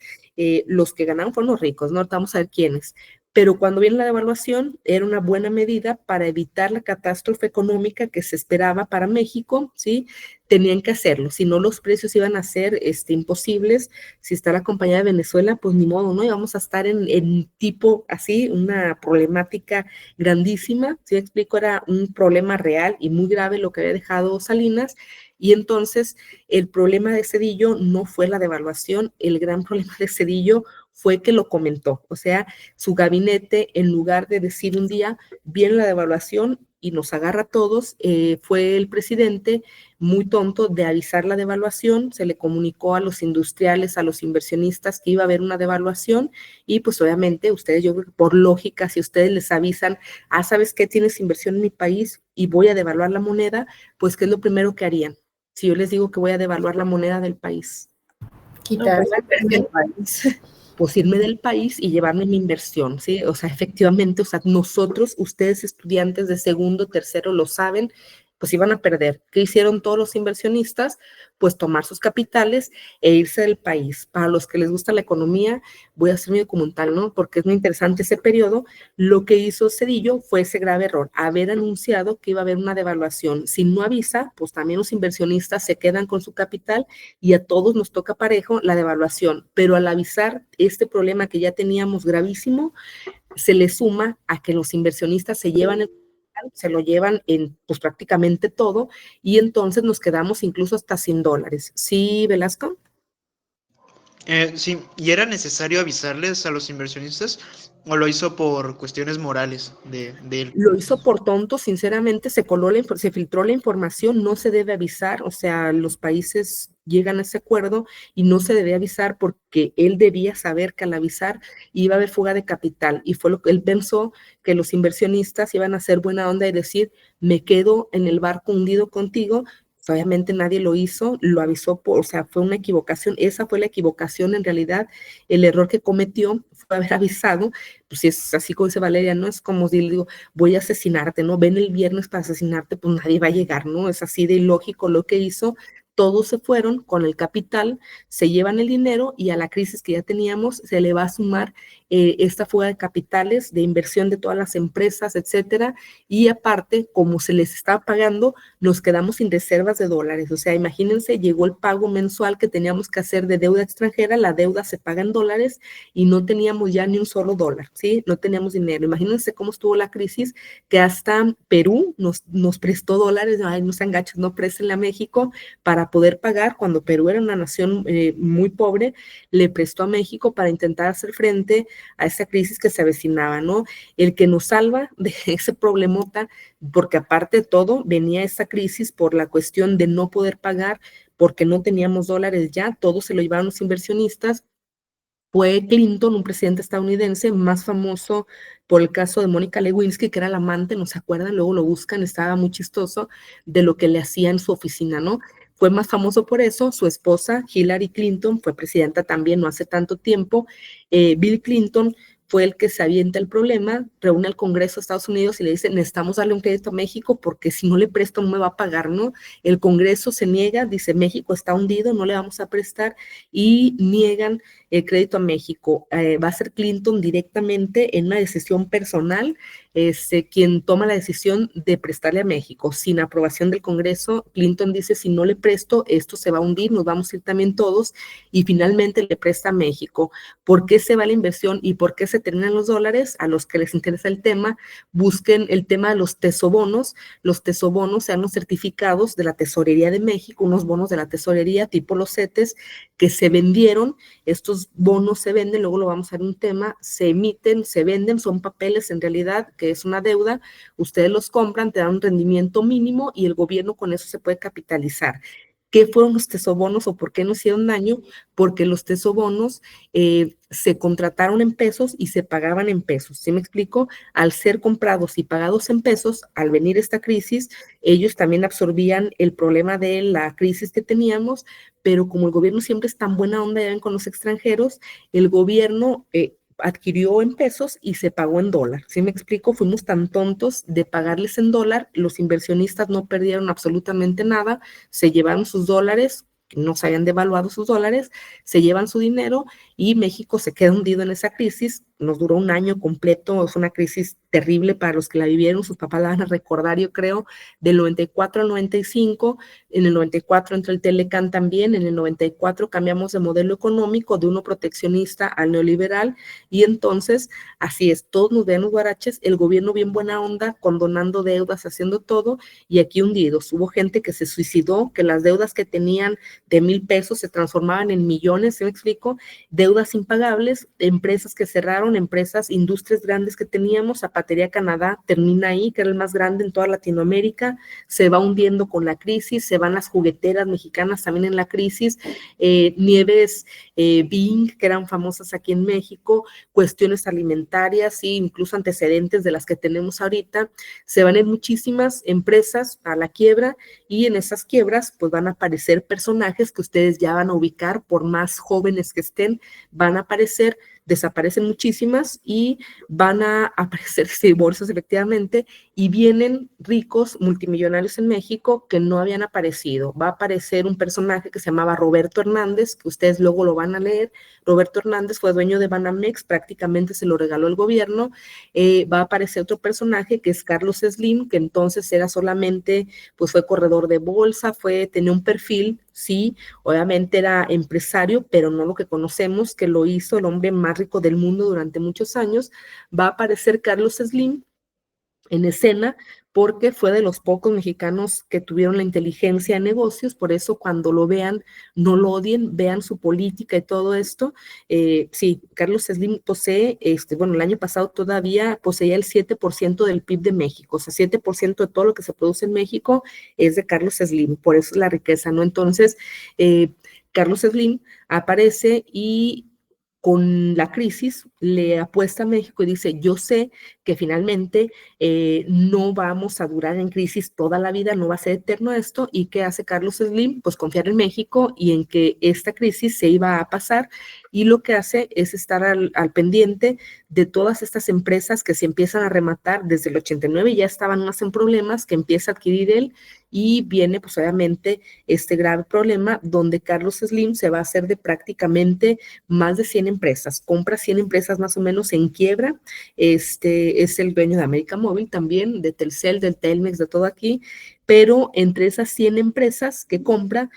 los que ganaron fueron los ricos, ¿no? Ahorita vamos a ver quiénes. Pero cuando viene la devaluación, era una buena medida para evitar la catástrofe económica que se esperaba para México, ¿sí? Tenían que hacerlo, si no los precios iban a ser imposibles. Si está la compañía de Venezuela, pues ni modo, ¿no? Y vamos a estar en tipo así, una problemática grandísima, ¿sí? Explico, era un problema real y muy grave lo que había dejado Salinas. Y entonces el problema de Zedillo no fue la devaluación, el gran problema de Zedillo fue que lo comentó, o sea, su gabinete, en lugar de decir un día, viene la devaluación y nos agarra a todos, fue el presidente muy tonto de avisar la devaluación, se le comunicó a los industriales, a los inversionistas que iba a haber una devaluación, y pues obviamente ustedes, yo creo que por lógica, si ustedes les avisan, ¿sabes qué? Tienes inversión en mi país y voy a devaluar la moneda, pues ¿qué es lo primero que harían? Si yo les digo que voy a devaluar la moneda del país, Quitarla del país. pues irme del país y llevarme mi inversión, ¿sí? O sea, efectivamente, o sea, nosotros, ustedes estudiantes de segundo, tercero, lo saben, pues iban a perder. ¿Qué hicieron todos los inversionistas? Pues tomar sus capitales e irse del país. Para los que les gusta la economía, voy a hacer mi documental, ¿no? Porque es muy interesante ese periodo. Lo que hizo Zedillo fue ese grave error, haber anunciado que iba a haber una devaluación. Si no avisa, pues también los inversionistas se quedan con su capital y a todos nos toca parejo la devaluación. Pero al avisar este problema que ya teníamos gravísimo, se le suma a que los inversionistas se lo llevan en pues prácticamente todo, y entonces nos quedamos incluso hasta $100. ¿Sí, Velasco? Sí, ¿y era necesario avisarles a los inversionistas o lo hizo por cuestiones morales de él? Lo hizo por tonto, sinceramente, se filtró la información, no se debe avisar, o sea, los países llegan a ese acuerdo y no se debe avisar porque él debía saber que al avisar iba a haber fuga de capital, y fue lo que él pensó, que los inversionistas iban a hacer buena onda y decir, me quedo en el barco hundido contigo. Obviamente nadie lo hizo, lo avisó, o sea, fue una equivocación, esa fue la equivocación en realidad, el error que cometió fue haber avisado. Pues si es así como dice Valeria, no es como si le digo, voy a asesinarte, ¿no? Ven el viernes para asesinarte, pues nadie va a llegar, ¿no? Es así de ilógico lo que hizo. Todos se fueron con el capital, se llevan el dinero, y a la crisis que ya teníamos se le va a sumar esta fuga de capitales, de inversión de todas las empresas, etcétera, y aparte, como se les estaba pagando, nos quedamos sin reservas de dólares. O sea, imagínense, llegó el pago mensual que teníamos que hacer de deuda extranjera, la deuda se paga en dólares y no teníamos ya ni un solo dólar, ¿sí? No teníamos dinero. Imagínense cómo estuvo la crisis, que hasta Perú nos prestó dólares, ay, no sean gachos, no préstenle a México para poder pagar, cuando Perú era una nación muy pobre, le prestó a México para intentar hacer frente a esa crisis que se avecinaba, ¿no? El que nos salva de ese problemota, porque aparte de todo, venía esa crisis por la cuestión de no poder pagar, porque no teníamos dólares ya, todo se lo llevaron los inversionistas, fue Clinton, un presidente estadounidense más famoso por el caso de Mónica Lewinsky, que era la amante, ¿no se acuerdan? Luego lo buscan, estaba muy chistoso de lo que le hacía en su oficina, ¿no? Fue más famoso por eso. Su esposa, Hillary Clinton, fue presidenta también no hace tanto tiempo. Bill Clinton fue el que se avienta el problema, reúne al Congreso de Estados Unidos y le dice, necesitamos darle un crédito a México porque si no le presto no me va a pagar, ¿no? El Congreso se niega, dice, México está hundido, no le vamos a prestar, y niegan el crédito a México. Va a ser Clinton directamente en una decisión personal, quien toma la decisión de prestarle a México. Sin aprobación del Congreso, Clinton dice, si no le presto, esto se va a hundir, nos vamos a ir también todos, y finalmente le presta a México. ¿Por qué se va la inversión y por qué se terminan los dólares? A los que les interesa el tema, busquen el tema de los tesobonos. Los tesobonos sean los certificados de la Tesorería de México, unos bonos de la Tesorería tipo los CETES que se vendieron. Estos bonos se venden, luego lo vamos a ver un tema, se emiten, se venden, son papeles en realidad, que es una deuda, ustedes los compran, te dan un rendimiento mínimo y el gobierno con eso se puede capitalizar. ¿Qué fueron los tesobonos o por qué nos hicieron daño? Porque los tesobonos se contrataron en pesos y se pagaban en pesos. ¿Sí me explico? Al ser comprados y pagados en pesos, al venir esta crisis, ellos también absorbían el problema de la crisis que teníamos, pero como el gobierno siempre es tan buena onda, ya ven, con los extranjeros, el gobierno adquirió en pesos y se pagó en dólar. ¿Sí me explico? Fuimos tan tontos de pagarles en dólar, los inversionistas no perdieron absolutamente nada, se llevaron sus dólares, no se habían devaluado sus dólares, se llevan su dinero y México se queda hundido en esa crisis. Nos duró un año completo, es una crisis terrible para los que la vivieron, sus papás la van a recordar, yo creo, del 94 al 95, en el 94 entró el Telecán también, en el 94 cambiamos de modelo económico de uno proteccionista al neoliberal, y entonces, así es, todos nos ven los guaraches, el gobierno bien buena onda, condonando deudas, haciendo todo, y aquí hundidos. Hubo gente que se suicidó, que las deudas que tenían de 1,000 pesos se transformaban en millones, ¿sí me explico? Deudas impagables, empresas que cerraron, empresas, industrias grandes que teníamos. Zapatería Canadá termina ahí, que era el más grande en toda Latinoamérica, se va hundiendo con la crisis, se van las jugueteras mexicanas también en la crisis, Nieves Bing, que eran famosas aquí en México, cuestiones alimentarias e incluso antecedentes de las que tenemos ahorita, se van en muchísimas empresas a la quiebra, y en esas quiebras pues van a aparecer personajes que ustedes ya van a ubicar, por más jóvenes que estén, van a aparecer, desaparecen muchísimas y van a aparecer divorcios efectivamente, y vienen ricos multimillonarios en México que no habían aparecido. Va a aparecer un personaje que se llamaba Roberto Hernández, que ustedes luego lo van a leer. Roberto Hernández fue dueño de Banamex, prácticamente se lo regaló el gobierno. Va a aparecer otro personaje que es Carlos Slim, que entonces era solamente, pues fue corredor de bolsa, tenía un perfil, sí, obviamente era empresario, pero no lo que conocemos, que lo hizo el hombre más rico del mundo durante muchos años. Va a aparecer Carlos Slim en escena, porque fue de los pocos mexicanos que tuvieron la inteligencia de negocios. Por eso cuando lo vean, no lo odien, vean su política y todo esto. Sí, Carlos Slim posee, el año pasado todavía poseía el 7% del PIB de México, o sea, 7% de todo lo que se produce en México es de Carlos Slim, por eso es la riqueza, ¿no? Entonces, Carlos Slim aparece y con la crisis le apuesta a México y dice, yo sé que finalmente no vamos a durar en crisis toda la vida, no va a ser eterno esto. ¿Y qué hace Carlos Slim? Pues confiar en México y en que esta crisis se iba a pasar, y lo que hace es estar al pendiente de todas estas empresas que se empiezan a rematar desde el 89, ya estaban más en problemas, que empieza a adquirir él, y viene pues obviamente este grave problema donde Carlos Slim se va a hacer de prácticamente más de 100 empresas, compra 100 empresas más o menos en quiebra, es el dueño de América Móvil también, de Telcel, del Telmex, de todo aquí, pero entre esas 100 empresas que compra,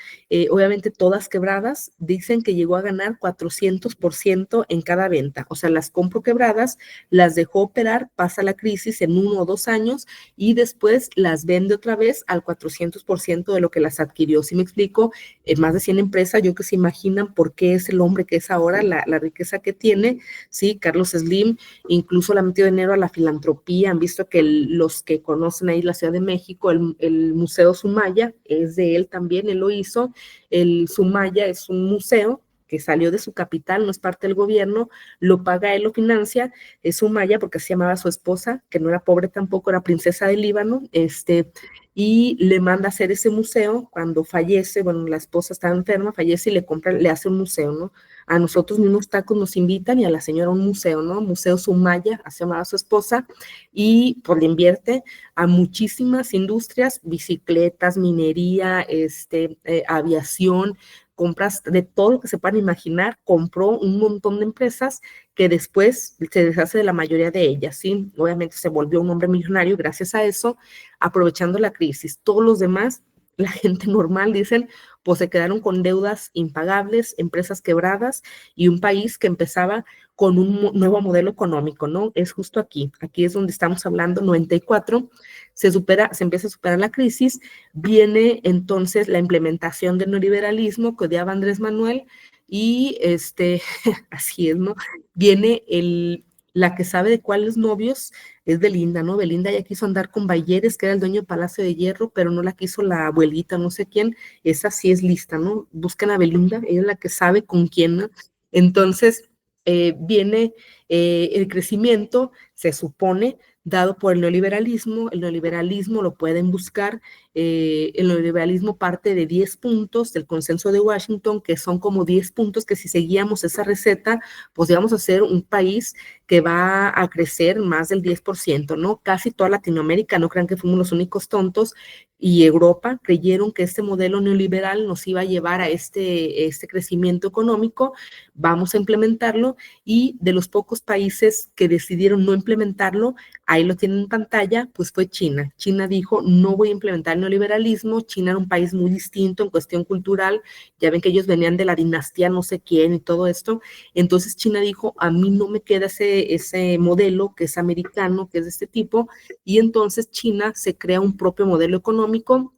obviamente todas quebradas, dicen que llegó a ganar 400% en cada venta, o sea, las compró quebradas, las dejó operar, pasa la crisis en 1 o 2 años y después las vende otra vez al 400% de lo que las adquirió. ¿Sí me explico? Más de 100 empresas, yo que se imaginan por qué es el hombre que es ahora, la riqueza que tiene, ¿sí? Carlos Slim incluso le ha metido dinero a la filantropía, han visto que los que conocen ahí la Ciudad de México, el Museo Sumaya es de él también, él lo hizo, el Sumaya es un museo que salió de su capital, no es parte del gobierno, lo paga él, lo financia, es Sumaya porque se llamaba su esposa, que no era pobre tampoco, era princesa del Líbano, y le manda a hacer ese museo cuando fallece, bueno, la esposa estaba enferma, fallece y le hace un museo, ¿no? A nosotros mismos tacos nos invitan y a la señora un museo, ¿no? Museo Sumaya, así llamaba su esposa, y pues le invierte a muchísimas industrias, bicicletas, minería, aviación, compras de todo lo que se puedan imaginar, compró un montón de empresas que después se deshace de la mayoría de ellas, ¿sí? Obviamente se volvió un hombre millonario gracias a eso, aprovechando la crisis. Todos los demás, la gente normal, dicen, pues se quedaron con deudas impagables, empresas quebradas y un país que empezaba con un nuevo modelo económico, ¿no? Es justo aquí es donde estamos hablando, 94, se empieza a superar la crisis, viene entonces la implementación del neoliberalismo que odiaba Andrés Manuel y así es, ¿no? Viene la que sabe de cuáles novios es Belinda, ¿no? Belinda ya quiso andar con Bayeres, que era el dueño del Palacio de Hierro, pero no la quiso la abuelita, no sé quién, esa sí es lista, ¿no? Busquen a Belinda, ella es la que sabe con quién, ¿no? Entonces, viene el crecimiento, se supone, dado por el neoliberalismo lo pueden buscar, el neoliberalismo parte de 10 puntos del consenso de Washington, que son como 10 puntos que si seguíamos esa receta, pues íbamos a ser un país que va a crecer más del 10%, ¿no? Casi toda Latinoamérica, no crean que fuimos los únicos tontos, y Europa creyeron que este modelo neoliberal nos iba a llevar a este crecimiento económico, vamos a implementarlo, y de los pocos países que decidieron no implementarlo, ahí lo tienen en pantalla, pues fue China. China dijo, no voy a implementar el neoliberalismo. China era un país muy distinto en cuestión cultural, ya ven que ellos venían de la dinastía no sé quién y todo esto, entonces China dijo, a mí no me queda ese modelo que es americano, que es de este tipo, y entonces China se crea un propio modelo económico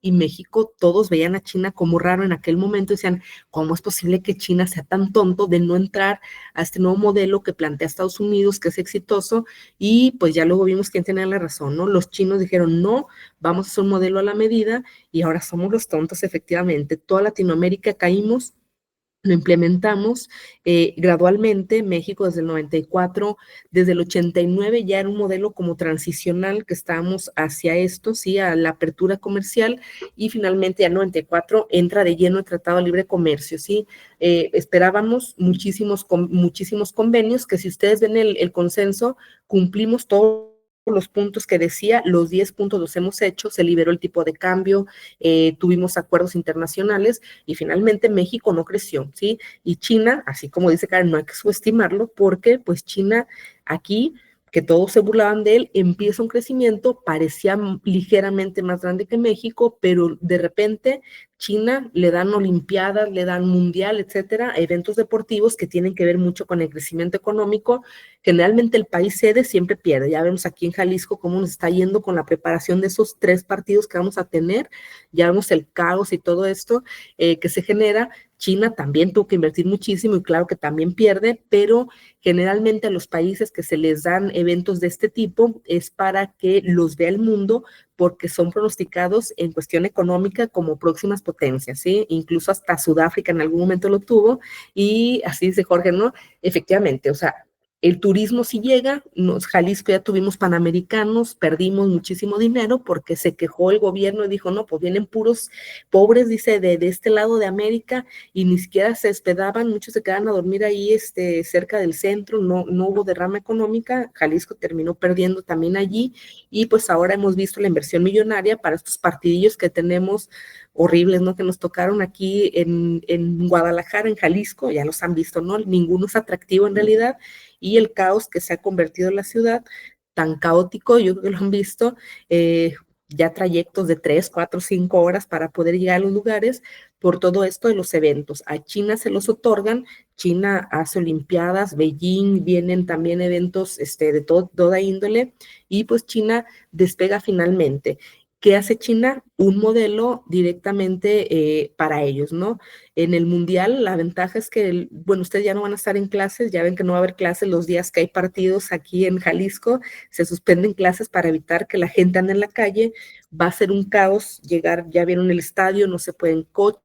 y México, todos veían a China como raro en aquel momento, decían, ¿cómo es posible que China sea tan tonto de no entrar a este nuevo modelo que plantea Estados Unidos, que es exitoso? Y pues ya luego vimos quién tenía la razón, ¿no? Los chinos dijeron, no, vamos a hacer un modelo a la medida, y ahora somos los tontos, efectivamente. Toda Latinoamérica caímos, lo implementamos gradualmente, México desde el 94, desde el 89 ya era un modelo como transicional que estábamos hacia esto, sí, a la apertura comercial, y finalmente ya en 94 entra de lleno el Tratado de Libre Comercio, sí, esperábamos muchísimos convenios que si ustedes ven el consenso, cumplimos todos los puntos que decía, los 10 puntos los hemos hecho, se liberó el tipo de cambio, tuvimos acuerdos internacionales y finalmente México no creció, ¿sí? Y China, así como dice Karen, no hay que subestimarlo porque pues China aquí, que todos se burlaban de él, empieza un crecimiento, parecía ligeramente más grande que México, pero de repente China le dan olimpiadas, le dan mundial, etcétera, eventos deportivos que tienen que ver mucho con el crecimiento económico. Generalmente el país sede siempre pierde. Ya vemos aquí en Jalisco cómo nos está yendo con la preparación de esos 3 partidos que vamos a tener. Ya vemos el caos y todo esto que se genera. China también tuvo que invertir muchísimo y claro que también pierde, pero generalmente a los países que se les dan eventos de este tipo es para que los vea el mundo porque son pronosticados en cuestión económica como próximas potencias, ¿sí? Incluso hasta Sudáfrica en algún momento lo tuvo y así dice Jorge, ¿no? Efectivamente, o sea, El turismo sí llega, Jalisco ya tuvimos panamericanos, perdimos muchísimo dinero porque se quejó el gobierno y dijo, no, pues vienen puros pobres, dice, de este lado de América, y ni siquiera se hospedaban, muchos se quedaban a dormir ahí cerca del centro, no hubo derrama económica, Jalisco terminó perdiendo también allí, y pues ahora hemos visto la inversión millonaria para estos partidillos que tenemos horribles, ¿no? Que nos tocaron aquí en Guadalajara, en Jalisco, ya los han visto, ¿no? Ninguno es atractivo en realidad, y el caos que se ha convertido en la ciudad, tan caótico, yo creo que lo han visto, ya trayectos de 3, 4, 5 horas para poder llegar a los lugares por todo esto de los eventos. A China se los otorgan, China hace olimpiadas, Beijing, vienen también eventos de toda índole, y pues China despega finalmente. ¿Qué hace China? Un modelo directamente para ellos, ¿no? En el Mundial, la ventaja es que, bueno, ustedes ya no van a estar en clases, ya ven que no va a haber clases los días que hay partidos aquí en Jalisco, se suspenden clases para evitar que la gente ande en la calle, va a ser un caos llegar, ya vieron el estadio, no se pueden coches,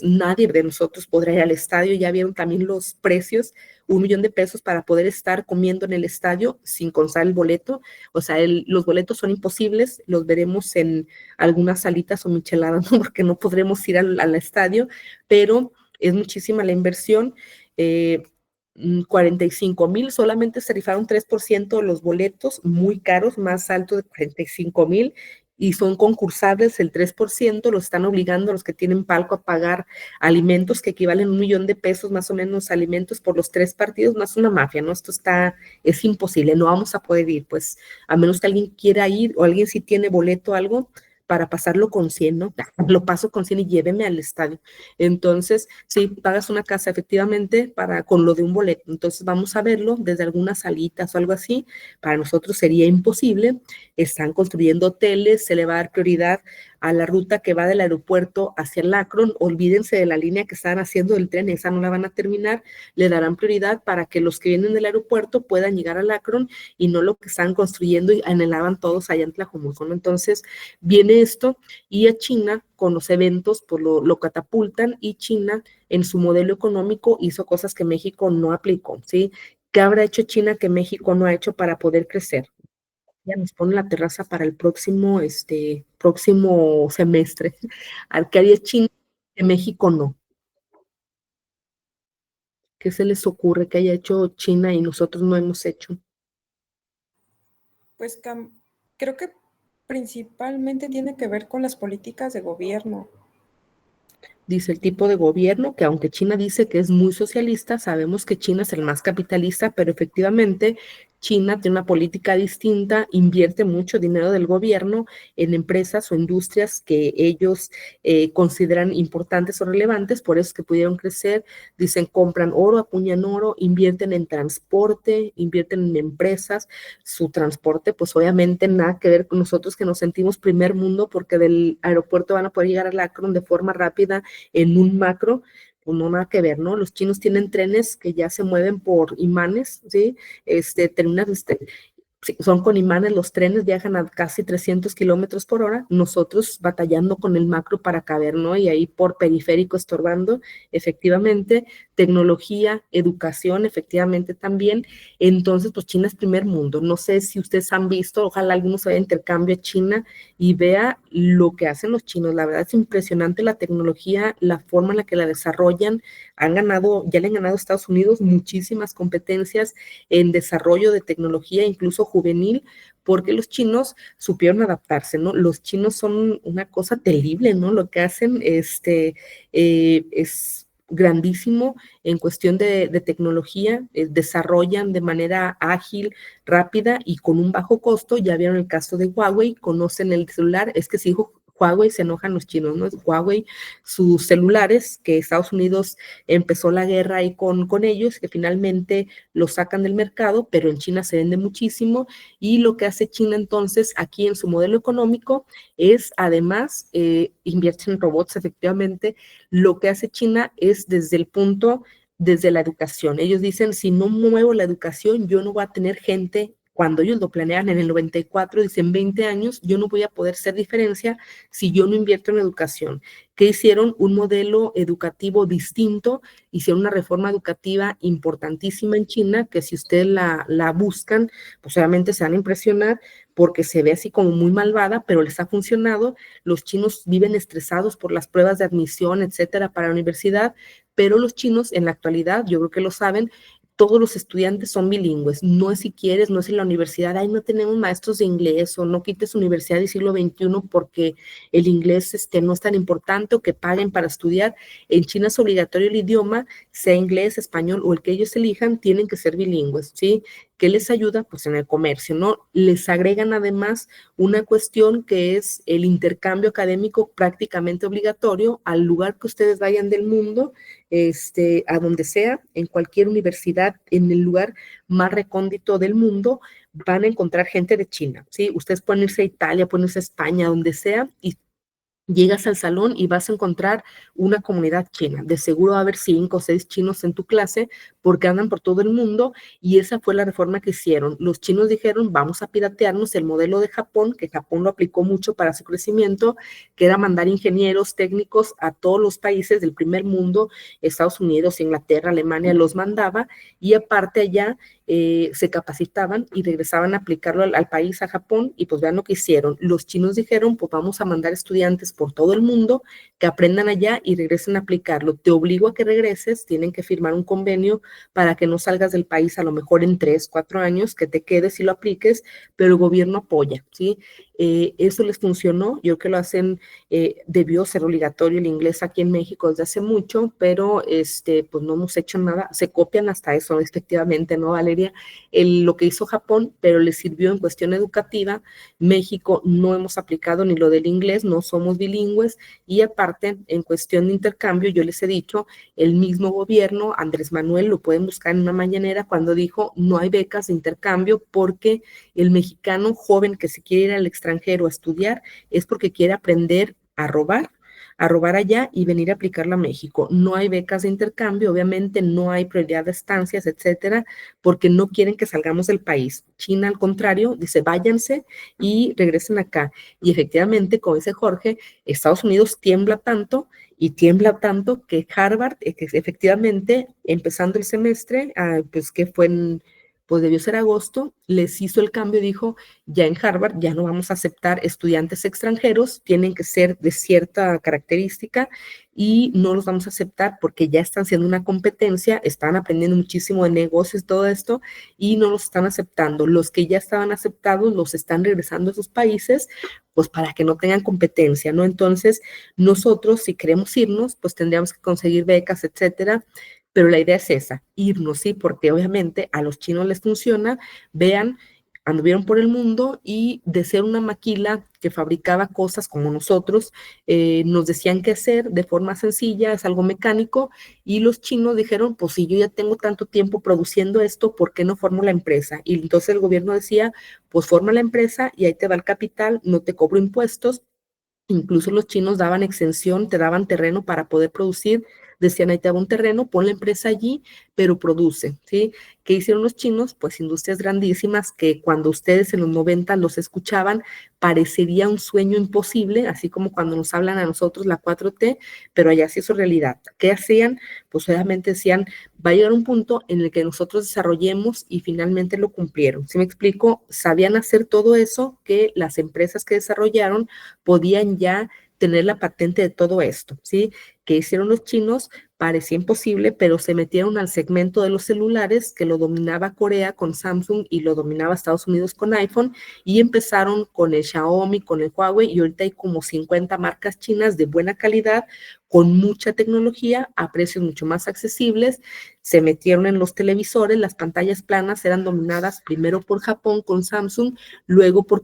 nadie de nosotros podrá ir al estadio, ya vieron también los precios, 1 millón de pesos para poder estar comiendo en el estadio sin constar el boleto, o sea, los boletos son imposibles, los veremos en algunas salitas o micheladas, ¿no? Porque no podremos ir al estadio, pero es muchísima la inversión, 45,000, solamente se rifaron 3% de los boletos, muy caros, más alto de 45,000, y son concursables el 3%, los están obligando a los que tienen palco a pagar alimentos que equivalen a 1 millón de pesos, más o menos alimentos por los 3 partidos, más una mafia, ¿no? Es imposible, no vamos a poder ir, pues, a menos que alguien quiera ir, o alguien sí tiene boleto o algo, para pasarlo con 100, ¿no? Lo paso con 100 y lléveme al estadio. Entonces, sí, pagas una casa efectivamente con lo de un boleto. Entonces, vamos a verlo desde algunas salitas o algo así. Para nosotros sería imposible. Están construyendo hoteles, se le va a dar prioridad a la ruta que va del aeropuerto hacia el Akron. Olvídense de la línea que están haciendo del tren, esa no la van a terminar. Le darán prioridad para que los que vienen del aeropuerto puedan llegar al Akron y no lo que están construyendo y anhelaban todos allá en Tlajomulco, ¿no? Entonces, viene esto, y a China con los eventos pues lo catapultan, y China en su modelo económico hizo cosas que México no aplicó, ¿sí? ¿Qué habrá hecho China que México no ha hecho para poder crecer? Ya nos pone la terraza para el próximo semestre. ¿Qué haría China que México no? ¿Qué se les ocurre que haya hecho China y nosotros no hemos hecho? Pues creo que principalmente tiene que ver con las políticas de gobierno. Dice el tipo de gobierno, que aunque China dice que es muy socialista, sabemos que China es el más capitalista, pero efectivamente China tiene una política distinta, invierte mucho dinero del gobierno en empresas o industrias que ellos consideran importantes o relevantes, por eso es que pudieron crecer. Dicen, compran oro, acuñan oro, invierten en transporte, invierten en empresas. Su transporte, pues obviamente nada que ver con nosotros que nos sentimos primer mundo, porque del aeropuerto van a poder llegar al Akron de forma rápida en un macro, pues no nada que ver, ¿no? Los chinos tienen trenes que ya se mueven por imanes, ¿sí? Terminan, son con imanes, los trenes viajan a casi 300 kilómetros por hora, nosotros batallando con el macro para caber, ¿no? Y ahí por periférico estorbando, efectivamente, tecnología, educación, efectivamente también. Entonces, pues China es primer mundo. No sé si ustedes han visto, ojalá algunos vayan a intercambio a China y vea lo que hacen los chinos. La verdad es impresionante la tecnología, la forma en la que la desarrollan. Ya le han ganado a Estados Unidos muchísimas competencias en desarrollo de tecnología, incluso juvenil, porque los chinos supieron adaptarse, ¿no? Los chinos son una cosa terrible, ¿no? Lo que hacen es grandísimo en cuestión de tecnología, desarrollan de manera ágil, rápida y con un bajo costo. Ya vieron el caso de Huawei, conocen el celular, es que si dijo Huawei se enojan los chinos, ¿no? Huawei, sus celulares, que Estados Unidos empezó la guerra ahí con ellos, que finalmente lo sacan del mercado, pero en China se vende muchísimo, y lo que hace China entonces aquí en su modelo económico es además invierte en robots, efectivamente. Lo que hace China es desde la educación. Ellos dicen, si no muevo la educación, yo no voy a tener gente cuando ellos lo planean en el 94, dicen 20 años, yo no voy a poder hacer diferencia si yo no invierto en educación. ¿Qué hicieron? Un modelo educativo distinto, hicieron una reforma educativa importantísima en China, que si ustedes la buscan, pues obviamente se van a impresionar porque se ve así como muy malvada, pero les ha funcionado. Los chinos viven estresados por las pruebas de admisión, etcétera, para la universidad, pero los chinos en la actualidad, yo creo que lo saben, todos los estudiantes son bilingües. No es si quieres, no es en la universidad, ay, no tenemos maestros de inglés, o no quites universidad del siglo XXI porque el inglés no es tan importante, o que paguen para estudiar. En China es obligatorio el idioma, sea inglés, español o el que ellos elijan, tienen que ser bilingües, ¿sí? ¿Qué les ayuda? Pues en el comercio, ¿no? Les agregan además una cuestión que es el intercambio académico prácticamente obligatorio al lugar que ustedes vayan del mundo, a donde sea, en cualquier universidad, en el lugar más recóndito del mundo, van a encontrar gente de China, ¿sí? Ustedes pueden irse a Italia, pueden irse a España, donde sea, y llegas al salón y vas a encontrar una comunidad china. De seguro va a haber 5 o 6 chinos en tu clase porque andan por todo el mundo, y esa fue la reforma que hicieron. Los chinos dijeron, vamos a piratearnos el modelo de Japón, que Japón lo aplicó mucho para su crecimiento, que era mandar ingenieros técnicos a todos los países del primer mundo, Estados Unidos, Inglaterra, Alemania, los mandaba, y aparte allá se capacitaban y regresaban a aplicarlo al país, a Japón, y pues vean lo que hicieron. Los chinos dijeron, pues vamos a mandar estudiantes por todo el mundo que aprendan allá y regresen a aplicarlo. Te obligo a que regreses, tienen que firmar un convenio para que no salgas del país a lo mejor en 3, 4 años, que te quedes y lo apliques, pero el gobierno apoya, ¿sí? Eso les funcionó, yo creo que lo hacen, debió ser obligatorio el inglés aquí en México desde hace mucho, pero pues no hemos hecho nada, se copian hasta eso, efectivamente, ¿no, Valeria? Lo que hizo Japón, pero les sirvió en cuestión educativa. México no hemos aplicado ni lo del inglés, no somos bilingües, y aparte, en cuestión de intercambio, yo les he dicho, el mismo gobierno, Andrés Manuel, lo pueden buscar en una mañanera, cuando dijo, no hay becas de intercambio porque el mexicano joven que se quiere ir al extranjero a estudiar es porque quiere aprender a robar allá y venir a aplicarla a México. No hay becas de intercambio, obviamente no hay prioridad de estancias, etcétera, porque no quieren que salgamos del país. China, al contrario, dice, váyanse y regresen acá. Y efectivamente, como dice Jorge, Estados Unidos tiembla tanto y tiembla tanto que Harvard, que efectivamente, empezando el semestre, pues que fue pues debió ser agosto, les hizo el cambio, dijo, ya en Harvard ya no vamos a aceptar estudiantes extranjeros, tienen que ser de cierta característica y no los vamos a aceptar porque ya están haciendo una competencia, están aprendiendo muchísimo de negocios, todo esto, y no los están aceptando. Los que ya estaban aceptados los están regresando a sus países, pues para que no tengan competencia, ¿no? Entonces, nosotros, si queremos irnos, pues tendríamos que conseguir becas, etcétera, pero la idea es esa, irnos, ¿sí? Porque obviamente a los chinos les funciona, vean, anduvieron por el mundo y de ser una maquila que fabricaba cosas como nosotros, nos decían qué hacer de forma sencilla, es algo mecánico, y los chinos dijeron, pues si yo ya tengo tanto tiempo produciendo esto, ¿por qué no formo la empresa? Y entonces el gobierno decía, pues forma la empresa y ahí te va el capital, no te cobro impuestos. Incluso los chinos daban exención, te daban terreno para poder producir, decían, ahí te da un terreno, pon la empresa allí, pero produce, ¿sí? ¿Qué hicieron los chinos? Pues industrias grandísimas que cuando ustedes en los 90 los escuchaban, parecería un sueño imposible, así como cuando nos hablan a nosotros la 4T, pero allá se hizo realidad. ¿Qué hacían? Pues obviamente decían, va a llegar un punto en el que nosotros desarrollemos, y finalmente lo cumplieron. ¿Sí me explico? Sabían hacer todo eso que las empresas que desarrollaron podían ya tener la patente de todo esto, ¿sí? ¿Qué hicieron los chinos? Parecía imposible, pero se metieron al segmento de los celulares que lo dominaba Corea con Samsung y lo dominaba Estados Unidos con iPhone, y empezaron con el Xiaomi, con el Huawei, y ahorita hay como 50 marcas chinas de buena calidad, con mucha tecnología, a precios mucho más accesibles. Se metieron en los televisores, las pantallas planas eran dominadas primero por Japón con Samsung, luego por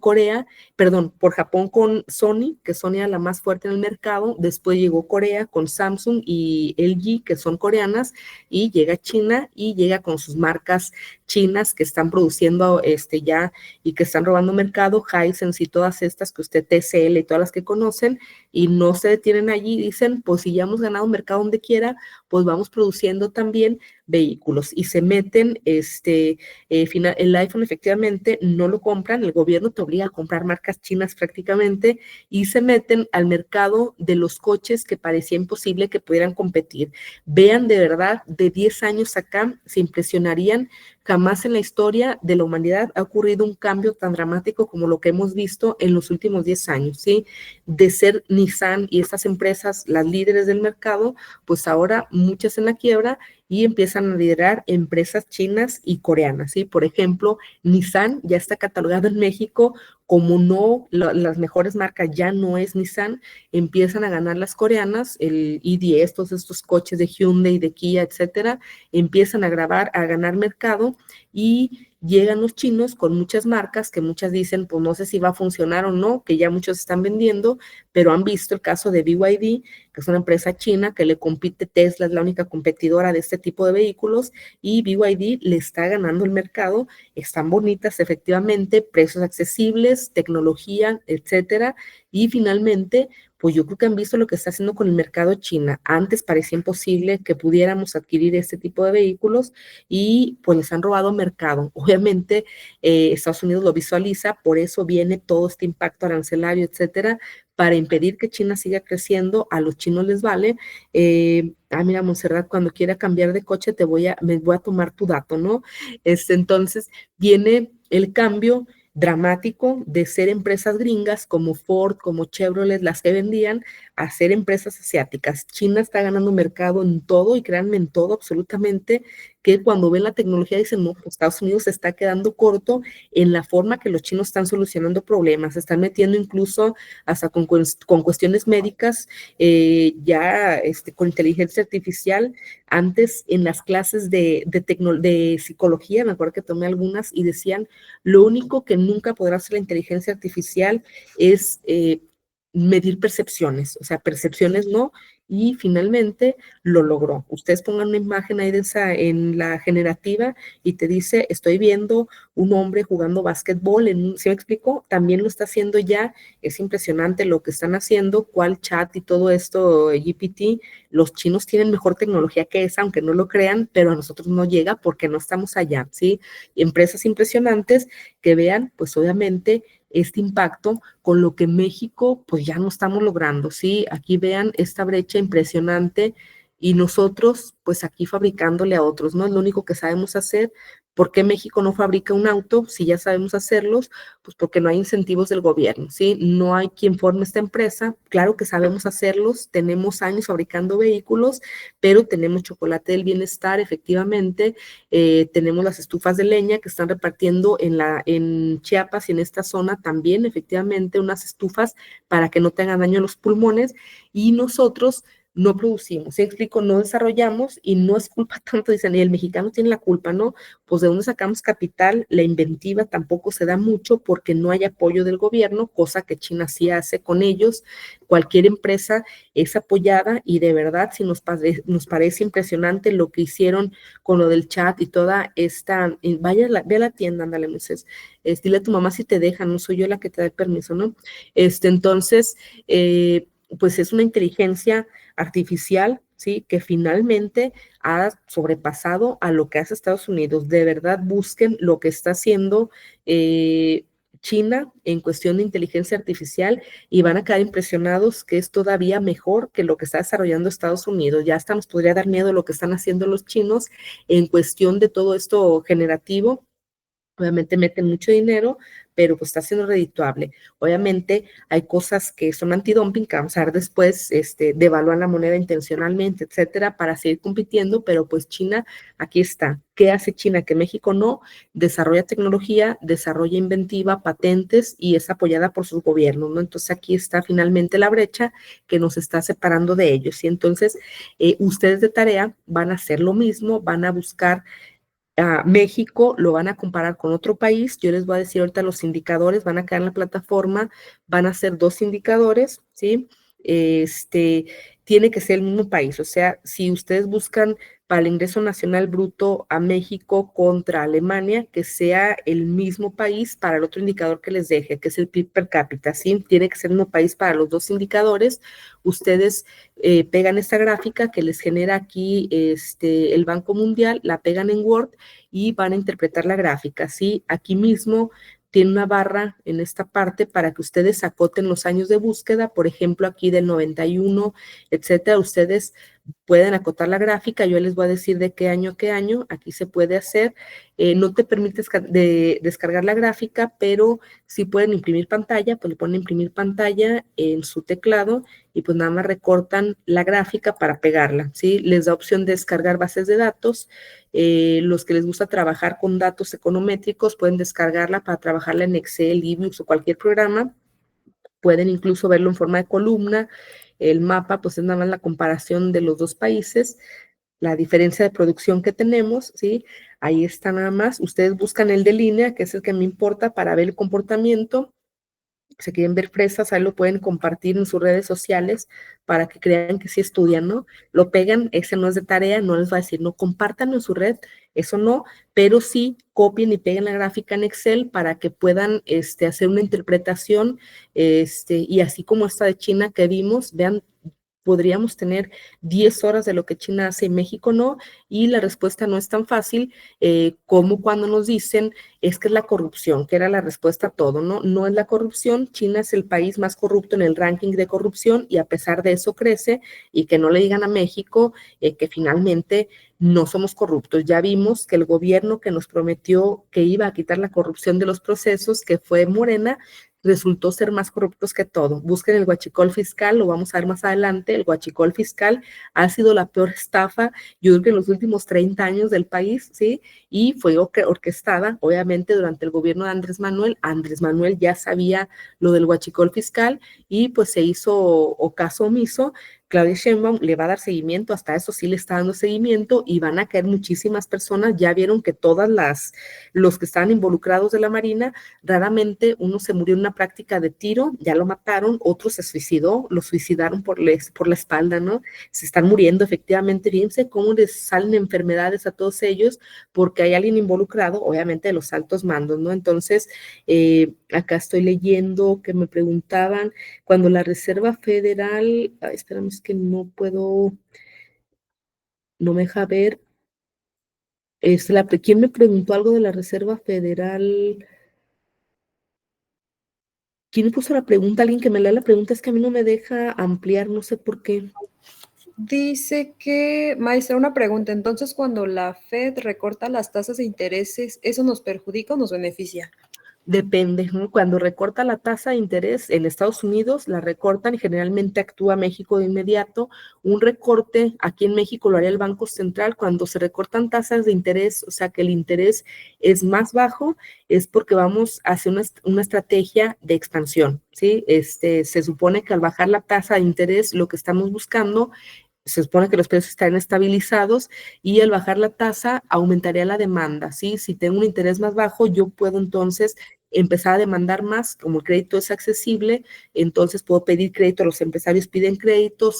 por Japón con Sony, que Sony era la más fuerte en el mercado, después llegó Corea con Samsung y LG, que son coreanas, y llega China y llega con sus marcas chinas que están produciendo ya y que están robando mercado, Hisense y todas estas que usted, TCL y todas las que conocen, y no se detienen allí, dicen, pues si ya hemos ganado mercado donde quiera, pues vamos produciendo también vehículos y se meten, el iPhone efectivamente no lo compran, el gobierno te obliga a comprar marcas chinas prácticamente y se meten al mercado de los coches que parecía imposible que pudieran competir. Vean de verdad, de 10 años acá se impresionarían. Jamás en la historia de la humanidad ha ocurrido un cambio tan dramático como lo que hemos visto en los últimos 10 años, ¿sí? De ser Nissan y estas empresas las líderes del mercado, pues ahora muchas en la quiebra y empiezan a liderar empresas chinas y coreanas, ¿sí? Por ejemplo, Nissan ya está catalogado en México como no, las mejores marcas ya no es Nissan, empiezan a ganar las coreanas, el i10, todos estos coches de Hyundai, de Kia, etcétera, empiezan a ganar mercado y llegan los chinos con muchas marcas que muchas dicen, pues no sé si va a funcionar o no, que ya muchos están vendiendo, pero han visto el caso de BYD, que es una empresa china que le compite, Tesla es la única competidora de este tipo de vehículos y BYD le está ganando el mercado, están bonitas efectivamente, precios accesibles, tecnología, etcétera, y finalmente pues yo creo que han visto lo que está haciendo con el mercado China. Antes parecía imposible que pudiéramos adquirir este tipo de vehículos y pues les han robado mercado. Obviamente Estados Unidos lo visualiza, por eso viene todo este impacto arancelario, etcétera, para impedir que China siga creciendo. A los chinos les vale. Mira, Montserrat, cuando quiera cambiar de coche me voy a tomar tu dato, ¿no? Entonces viene el cambio dramático de ser empresas gringas como Ford, como Chevrolet, las que vendían, a ser empresas asiáticas. China está ganando mercado en todo y créanme en todo absolutamente, que cuando ven la tecnología dicen, no, pues Estados Unidos se está quedando corto en la forma que los chinos están solucionando problemas, se están metiendo incluso hasta con cuestiones médicas, con inteligencia artificial. Antes en las clases de psicología, me acuerdo que tomé algunas y decían, lo único que nunca podrá hacer la inteligencia artificial es medir percepciones, o sea, percepciones no, y finalmente lo logró. Ustedes pongan una imagen ahí de esa en la generativa y te dice, estoy viendo un hombre jugando básquetbol, ¿sí me explico? También lo está haciendo ya, es impresionante lo que están haciendo, cuál chat y todo esto, GPT, los chinos tienen mejor tecnología que esa, aunque no lo crean, pero a nosotros no llega porque no estamos allá, ¿sí? Empresas impresionantes que vean, pues obviamente, este impacto con lo que México pues ya no estamos logrando, ¿sí? Aquí vean esta brecha impresionante y nosotros pues aquí fabricándole a otros, ¿no? Es lo único que sabemos hacer. ¿Por qué México no fabrica un auto si ya sabemos hacerlos? Pues porque no hay incentivos del gobierno, ¿sí? No hay quien forme esta empresa. Claro que sabemos hacerlos, tenemos años fabricando vehículos, pero tenemos chocolate del bienestar, efectivamente, tenemos las estufas de leña que están repartiendo en Chiapas y en esta zona también, efectivamente, unas estufas para que no tengan daño a los pulmones y nosotros no producimos, ¿sí explico? No desarrollamos y no es culpa tanto, dicen, y el mexicano tiene la culpa, ¿no? Pues de dónde sacamos capital, la inventiva tampoco se da mucho porque no hay apoyo del gobierno, cosa que China sí hace con ellos. Cualquier empresa es apoyada y de verdad si nos parece impresionante lo que hicieron con lo del chat y toda esta, ve a la tienda, ándale, Moisés, dile a tu mamá si te deja, no soy yo la que te da el permiso, ¿no? Entonces, pues es una inteligencia artificial, ¿sí? Que finalmente ha sobrepasado a lo que hace Estados Unidos. De verdad, busquen lo que está haciendo China en cuestión de inteligencia artificial y van a quedar impresionados que es todavía mejor que lo que está desarrollando Estados Unidos. Ya hasta nos podría dar miedo lo que están haciendo los chinos en cuestión de todo esto generativo. Obviamente meten mucho dinero, pero pues está siendo redituable. Obviamente hay cosas que son antidumping, que vamos a ver después, devalúan la moneda intencionalmente, etcétera, para seguir compitiendo, pero pues China, aquí está. ¿Qué hace China que México no? Desarrolla tecnología, desarrolla inventiva, patentes y es apoyada por sus gobiernos, ¿no? Entonces aquí está finalmente la brecha que nos está separando de ellos. Y entonces ustedes de tarea van a hacer lo mismo, van a buscar México, lo van a comparar con otro país. Yo les voy a decir ahorita los indicadores, van a quedar en la plataforma, van a ser 2 indicadores, ¿sí? Tiene que ser el mismo país, o sea, si ustedes buscan para el ingreso nacional bruto a México contra Alemania, que sea el mismo país para el otro indicador que les deje, que es el PIB per cápita, ¿sí? Tiene que ser el mismo país para los dos indicadores. Ustedes pegan esta gráfica que les genera aquí el Banco Mundial, la pegan en Word y van a interpretar la gráfica, ¿sí? Aquí mismo tiene una barra en esta parte para que ustedes acoten los años de búsqueda, por ejemplo, aquí del 91, etcétera. Ustedes pueden acotar la gráfica, yo les voy a decir de qué año a qué año, aquí se puede hacer. No te permite descargar la gráfica, pero sí pueden imprimir pantalla, pues le ponen imprimir pantalla en su teclado y pues nada más recortan la gráfica para pegarla, ¿sí? Les da opción de descargar bases de datos. Los que les gusta trabajar con datos econométricos pueden descargarla para trabajarla en Excel, Ibix o cualquier programa. Pueden incluso verlo en forma de columna. El mapa, pues es nada más la comparación de los dos países, la diferencia de producción que tenemos, ¿sí? Ahí está nada más. Ustedes buscan el de línea, que es el que me importa para ver el comportamiento. Si quieren ver fresas, ahí lo pueden compartir en sus redes sociales para que crean que sí estudian, ¿no? Lo pegan, ese no es de tarea, no les va a decir, no, compártanlo en su red, eso no, pero sí copien y peguen la gráfica en Excel para que puedan hacer una interpretación, y así como esta de China que vimos, vean, podríamos tener 10 horas de lo que China hace y México no, y la respuesta no es tan fácil como cuando nos dicen es que es la corrupción, que era la respuesta a todo, ¿no? No es la corrupción, China es el país más corrupto en el ranking de corrupción y a pesar de eso crece y que no le digan a México que finalmente no somos corruptos. Ya vimos que el gobierno que nos prometió que iba a quitar la corrupción de los procesos, que fue Morena, resultó ser más corruptos que todo. Busquen el huachicol fiscal, lo vamos a ver más adelante. El huachicol fiscal ha sido la peor estafa, yo creo que en los últimos 30 años del país, ¿sí? Y fue orquestada, obviamente, durante el gobierno de Andrés Manuel. Andrés Manuel ya sabía lo del huachicol fiscal y pues se hizo o caso omiso. Claudia Sheinbaum le va a dar seguimiento, hasta eso sí le está dando seguimiento y van a caer muchísimas personas. Ya vieron que los que estaban involucrados de la Marina, raramente uno se murió en una práctica de tiro, ya lo mataron, otro se suicidó, lo suicidaron por la espalda, ¿no? Se están muriendo efectivamente, fíjense cómo les salen enfermedades a todos ellos porque hay alguien involucrado, obviamente de los altos mandos, ¿no? Entonces, acá estoy leyendo que me preguntaban, cuando la Reserva Federal, espérame, es que no puedo, no me deja ver, ¿quién me preguntó algo de la Reserva Federal? ¿Quién me puso la pregunta? Alguien que me lea la pregunta, es que a mí no me deja ampliar, no sé por qué. Dice que, maestra, una pregunta. Entonces, cuando la Fed recorta las tasas de intereses, ¿eso nos perjudica o nos beneficia? Depende, ¿no? Cuando recorta la tasa de interés en Estados Unidos, la recortan y generalmente actúa México de inmediato. Un recorte aquí en México lo haría el Banco Central. Cuando se recortan tasas de interés, o sea que el interés es más bajo, es porque vamos hacia una estrategia de expansión, ¿sí? Se supone que al bajar la tasa de interés, lo que estamos buscando se supone que los precios están estabilizados y al bajar la tasa aumentaría la demanda, ¿sí? Si tengo un interés más bajo, yo puedo entonces empezar a demandar más, como el crédito es accesible, entonces puedo pedir crédito, los empresarios piden crédito,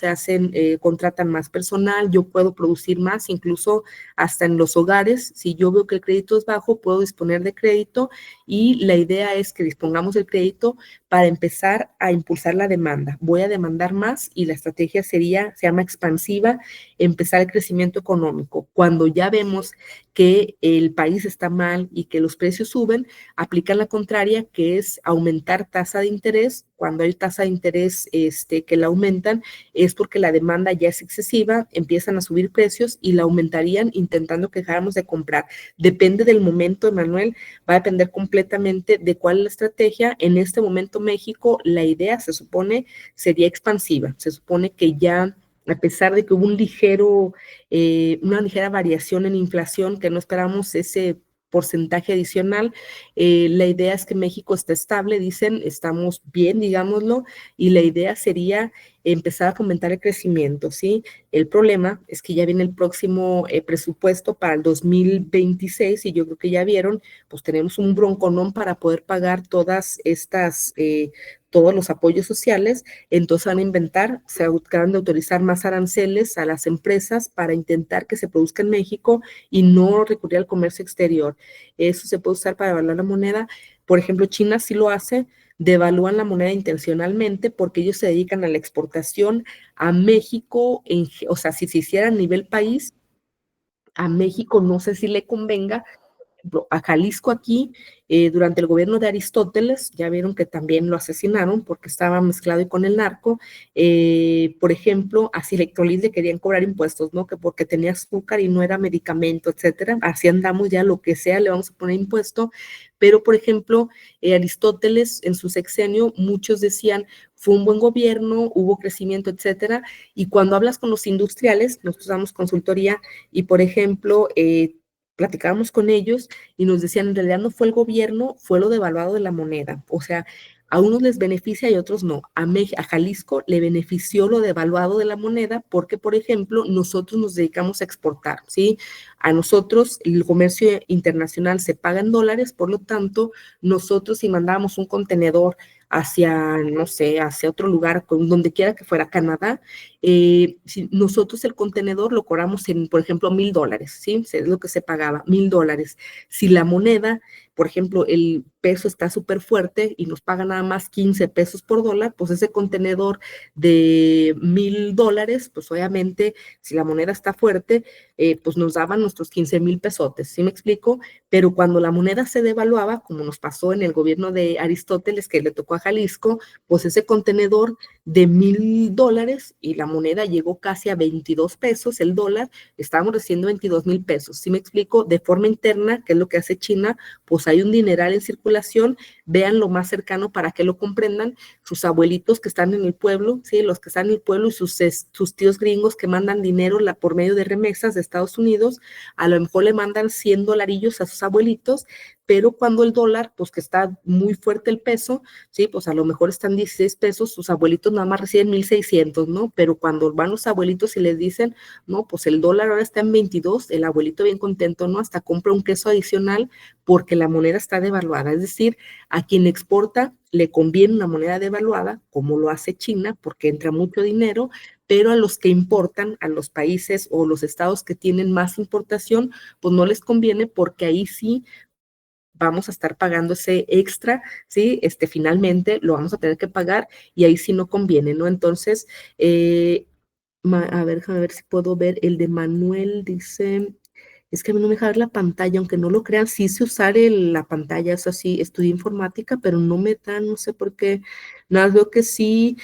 contratan más personal, yo puedo producir más, incluso hasta en los hogares, si yo veo que el crédito es bajo, puedo disponer de crédito y la idea es que dispongamos del crédito para empezar a impulsar la demanda. Voy a demandar más y la estrategia se llama expansiva, empezar el crecimiento económico. Cuando ya vemos que el país está mal y que los precios suben, aplican la contraria, que es aumentar tasa de interés. Cuando hay tasa de interés que la aumentan, es porque la demanda ya es excesiva, empiezan a subir precios y la aumentarían intentando que dejáramos de comprar. Depende del momento, Emanuel, va a depender completamente de cuál es la estrategia. En este momento México, la idea se supone sería expansiva, se supone que ya a pesar de que hubo una ligera variación en inflación, que no esperamos ese porcentaje adicional, la idea es que México esté estable, dicen, estamos bien, digámoslo, y la idea sería empezar a fomentar el crecimiento, ¿sí? El problema es que ya viene el próximo presupuesto para el 2026 y yo creo que ya vieron, pues tenemos un bronconón para poder pagar todas estas, todos los apoyos sociales, entonces van a inventar, se acaban de autorizar más aranceles a las empresas para intentar que se produzca en México y no recurrir al comercio exterior. Eso se puede usar para evaluar la moneda. Por ejemplo, China sí lo hace, devalúan la moneda intencionalmente porque ellos se dedican a la exportación a México, o sea, si se hiciera a nivel país, a México no sé si le convenga, a Jalisco aquí, durante el gobierno de Aristóteles, ya vieron que también lo asesinaron porque estaba mezclado con el narco, por ejemplo, a Electrolit le querían cobrar impuestos, ¿no? Que porque tenía azúcar y no era medicamento, etcétera, así andamos ya, lo que sea, le vamos a poner impuesto, pero por ejemplo, Aristóteles en su sexenio, muchos decían, fue un buen gobierno, hubo crecimiento, etcétera, y cuando hablas con los industriales, nosotros damos consultoría, y por ejemplo, platicábamos con ellos y nos decían, en realidad no fue el gobierno, fue lo devaluado de la moneda. O sea, a unos les beneficia y a otros no. A Jalisco le benefició lo devaluado de la moneda porque, por ejemplo, nosotros nos dedicamos a exportar, ¿sí? A nosotros el comercio internacional se paga en dólares, por lo tanto, nosotros si mandábamos un contenedor hacia, no sé, hacia otro lugar, donde quiera que fuera Canadá, si nosotros el contenedor lo cobramos en, por ejemplo, $1,000, ¿sí? Es lo que se pagaba, $1,000. Si la moneda, por ejemplo, el peso está súper fuerte y nos paga nada más 15 pesos por dólar, pues ese contenedor de $1,000, pues obviamente, si la moneda está fuerte, pues nos daban nuestros 15,000 pesotes, ¿sí me explico? Pero cuando la moneda se devaluaba, como nos pasó en el gobierno de Aristóteles, que le tocó a Jalisco, pues ese contenedor de $1,000 y la moneda llegó casi a 22 pesos el dólar, estábamos recibiendo 22,000 pesos. ¿Sí me explico? De forma interna, que es lo que hace China, pues hay un dineral en circulación, vean lo más cercano para que lo comprendan, sus abuelitos que están en el pueblo, ¿sí? Los que están en el pueblo y sus tíos gringos que mandan dinero por medio de remesas de Estados Unidos, a lo mejor le mandan $100 a sus abuelitos, pero cuando el dólar, pues que está muy fuerte el peso, sí, pues a lo mejor están 16 pesos, sus abuelitos nada más reciben 1,600, ¿no? Pero cuando van los abuelitos y les dicen, no, pues el dólar ahora está en 22, el abuelito bien contento, ¿no? Hasta compra un queso adicional porque la moneda está devaluada. Es decir, a quien exporta le conviene una moneda devaluada, como lo hace China, porque entra mucho dinero, pero a los que importan, a los países o los estados que tienen más importación, pues no les conviene porque ahí sí vamos a estar pagando ese extra, ¿sí? Finalmente lo vamos a tener que pagar y ahí sí no conviene, ¿no? Entonces, a ver, déjame ver si puedo ver el de Manuel, dice, es que a mí no me deja ver la pantalla, aunque no lo crean, sí sé usar la pantalla, eso sí, estudié informática, pero no me da, no sé por qué, nada, veo que sí,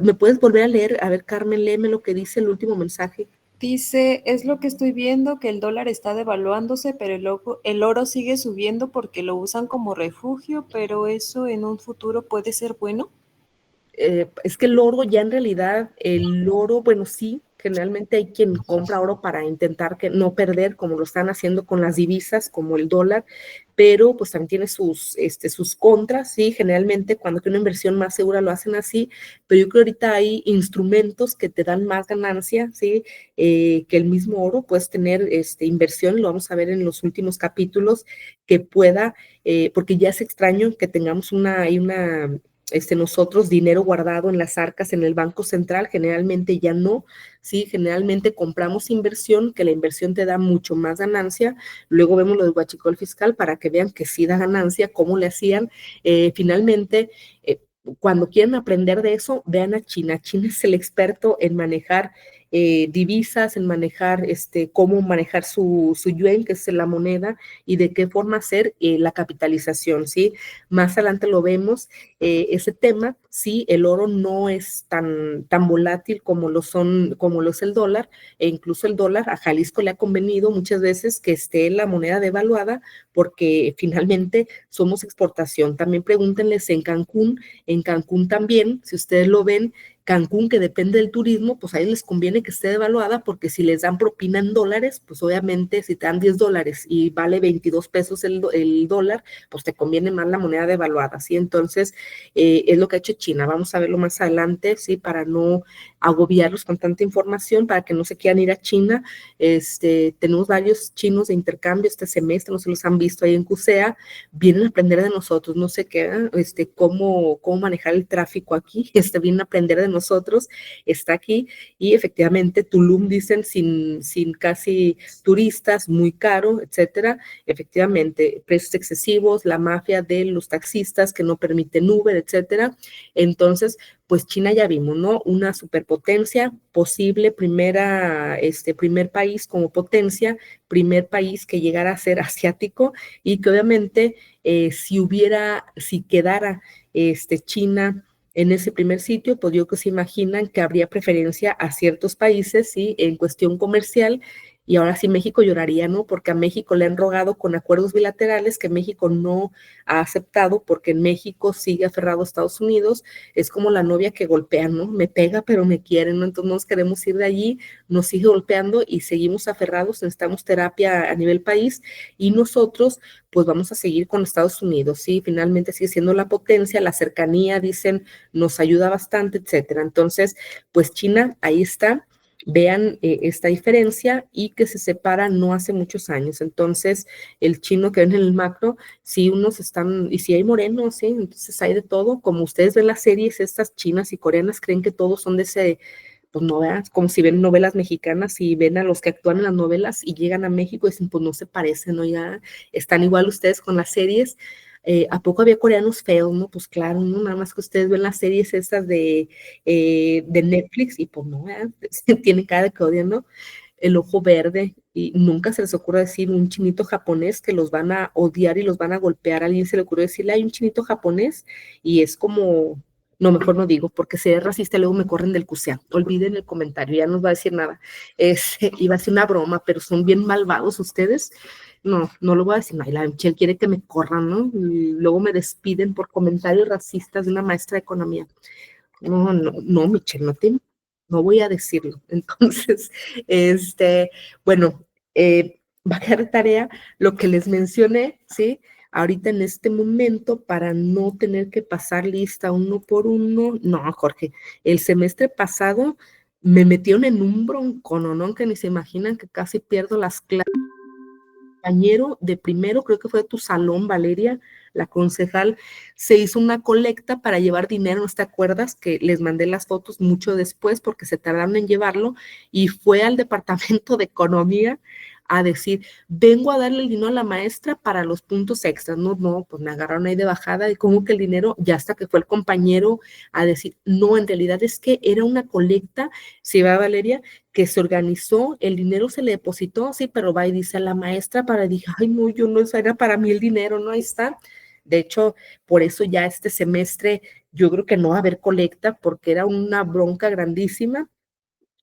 ¿me puedes volver a leer? A ver, Carmen, léeme lo que dice el último mensaje. Dice, es lo que estoy viendo, que el dólar está devaluándose, pero el oro sigue subiendo porque lo usan como refugio, pero eso en un futuro puede ser bueno. Es que el oro ya en realidad, el oro, bueno, sí, generalmente hay quien compra oro para intentar que no perder, como lo están haciendo con las divisas, como el dólar, pero pues también tiene sus contras, sí, generalmente cuando hay una inversión más segura lo hacen así, pero yo creo que ahorita hay instrumentos que te dan más ganancia, sí, que el mismo oro, puedes tener inversión, lo vamos a ver en los últimos capítulos, que pueda, porque ya es extraño que tengamos nosotros dinero guardado en las arcas en el Banco Central, generalmente ya no, sí, generalmente compramos inversión, que la inversión te da mucho más ganancia, luego vemos lo del huachicol fiscal para que vean que sí da ganancia, cómo le hacían, finalmente, cuando quieren aprender de eso, vean a China. China es el experto en manejar divisas, en manejar cómo manejar su yuan, que es la moneda, y de qué forma hacer la capitalización, ¿sí? Más adelante lo vemos, ese tema, sí, el oro no es tan volátil como lo es el dólar, e incluso el dólar a Jalisco le ha convenido muchas veces que esté la moneda devaluada, porque finalmente somos exportación. También pregúntenles en Cancún también, si ustedes lo ven, Cancún, que depende del turismo, pues a ellos les conviene que esté devaluada, porque si les dan propina en dólares, pues obviamente si te dan $10 y vale 22 pesos el dólar, pues te conviene más la moneda devaluada, ¿sí? Entonces, es lo que ha hecho China. Vamos a verlo más adelante, ¿sí? Para no agobiarlos con tanta información, para que no se quieran ir a China. Tenemos varios chinos de intercambio este semestre, no se los han visto ahí en CUSEA, vienen a aprender de nosotros, no sé qué, cómo manejar el tráfico aquí, vienen a aprender de nosotros, está aquí, y efectivamente Tulum dicen sin casi turistas, muy caro, etcétera. Efectivamente, precios excesivos, la mafia de los taxistas que no permiten Uber, etcétera. Entonces, pues China ya vimos, ¿no? Una superpotencia, posible primer país como potencia, primer país que llegara a ser asiático, y que obviamente si quedara China en ese primer sitio, pues yo creo que se imaginan que habría preferencia a ciertos países, ¿sí? En cuestión comercial. Y ahora sí México lloraría, ¿no? Porque a México le han rogado con acuerdos bilaterales que México no ha aceptado, porque en México sigue aferrado a Estados Unidos. Es como la novia que golpea, ¿no? Me pega, pero me quiere, ¿no? Entonces no nos queremos ir de allí, nos sigue golpeando y seguimos aferrados, necesitamos terapia a nivel país, y nosotros pues vamos a seguir con Estados Unidos, ¿sí? Finalmente sigue siendo la potencia, la cercanía, dicen, nos ayuda bastante, etcétera. Entonces, pues China, ahí está. Vean esta diferencia, y que se separa no hace muchos años. Entonces, el chino que ven en el macro, si unos están, y si hay morenos, ¿sí? Entonces hay de todo. Como ustedes ven las series, estas chinas y coreanas creen que todos son de ese, pues no veas, como si ven novelas mexicanas y ven a los que actúan en las novelas y llegan a México y dicen, pues no se parecen, ¿no? Ya están igual ustedes con las series. ¿A poco había coreanos feos, no? Pues claro, ¿no? Nada más que ustedes ven las series estas de Netflix, y pues no, tienen cara de que odian, ¿no? El ojo verde, y nunca se les ocurre decir un chinito japonés, que los van a odiar y los van a golpear. A alguien se le ocurrió decirle, hay un chinito japonés, y es como, no, mejor no digo, porque si es racista luego me corren del CUSEA. Olviden el comentario, ya no nos va a decir nada. Iba a ser una broma, pero son bien malvados ustedes. No, no lo voy a decir. Ay, la Michelle quiere que me corran, ¿no? Y luego me despiden por comentarios racistas de una maestra de economía. No, Michelle, no voy a decirlo. Entonces, bueno, va a quedar de tarea lo que les mencioné, ¿sí? Ahorita en este momento, para no tener que pasar lista uno por uno. No, Jorge, el semestre pasado me metieron en un broncón, ¿no? Que ni se imaginan, que casi pierdo las clases. Compañero de primero, creo que fue de tu salón, Valeria, la concejal, se hizo una colecta para llevar dinero, ¿no te acuerdas? Que les mandé las fotos mucho después porque se tardaron en llevarlo, y fue al departamento de economía a decir, vengo a darle el dinero a la maestra para los puntos extras. No, pues me agarraron ahí de bajada, y como que el dinero, ya hasta que fue el compañero a decir, no, en realidad es que era una colecta, ¿sí va, Valeria? Que se organizó, el dinero se le depositó, sí, pero va y dice a la maestra, dije, ay, no, yo no, eso era para mí el dinero, ¿no? Ahí está. De hecho, por eso ya este semestre yo creo que no va a haber colecta, porque era una bronca grandísima.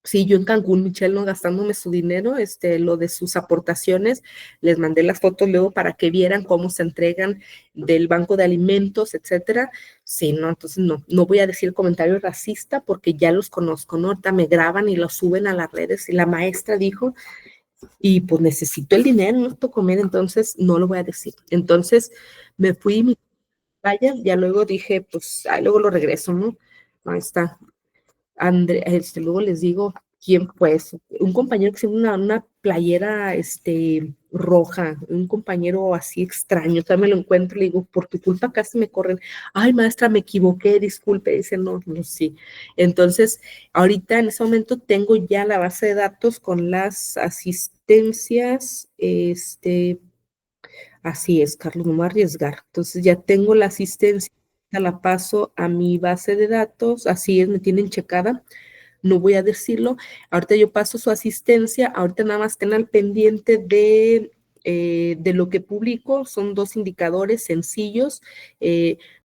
Sí, yo en Cancún, Michelle, no gastándome su dinero, lo de sus aportaciones, les mandé las fotos luego para que vieran cómo se entregan del banco de alimentos, etcétera. Sí, no, entonces no voy a decir comentario racista porque ya los conozco, ¿no? Ahorita me graban y los suben a las redes, y la maestra dijo, y pues necesito el dinero, no esto comer, entonces no lo voy a decir. Entonces me fui, vaya, ya luego dije, pues, luego lo regreso, ¿no? Ahí está. Luego les digo quién fue. Un compañero que tiene una playera roja, un compañero así extraño, también me lo encuentro, le digo, por tu culpa casi me corren. Ay, maestra, me equivoqué, disculpe. Dice, no, sí. Entonces, ahorita en ese momento tengo ya la base de datos con las asistencias, así es, Carlos, no me voy a arriesgar. Entonces ya tengo la asistencia, la paso a mi base de datos, así es, me tienen checada, no voy a decirlo. Ahorita yo paso su asistencia, ahorita nada más estén al pendiente de lo que publico, son 2 indicadores sencillos.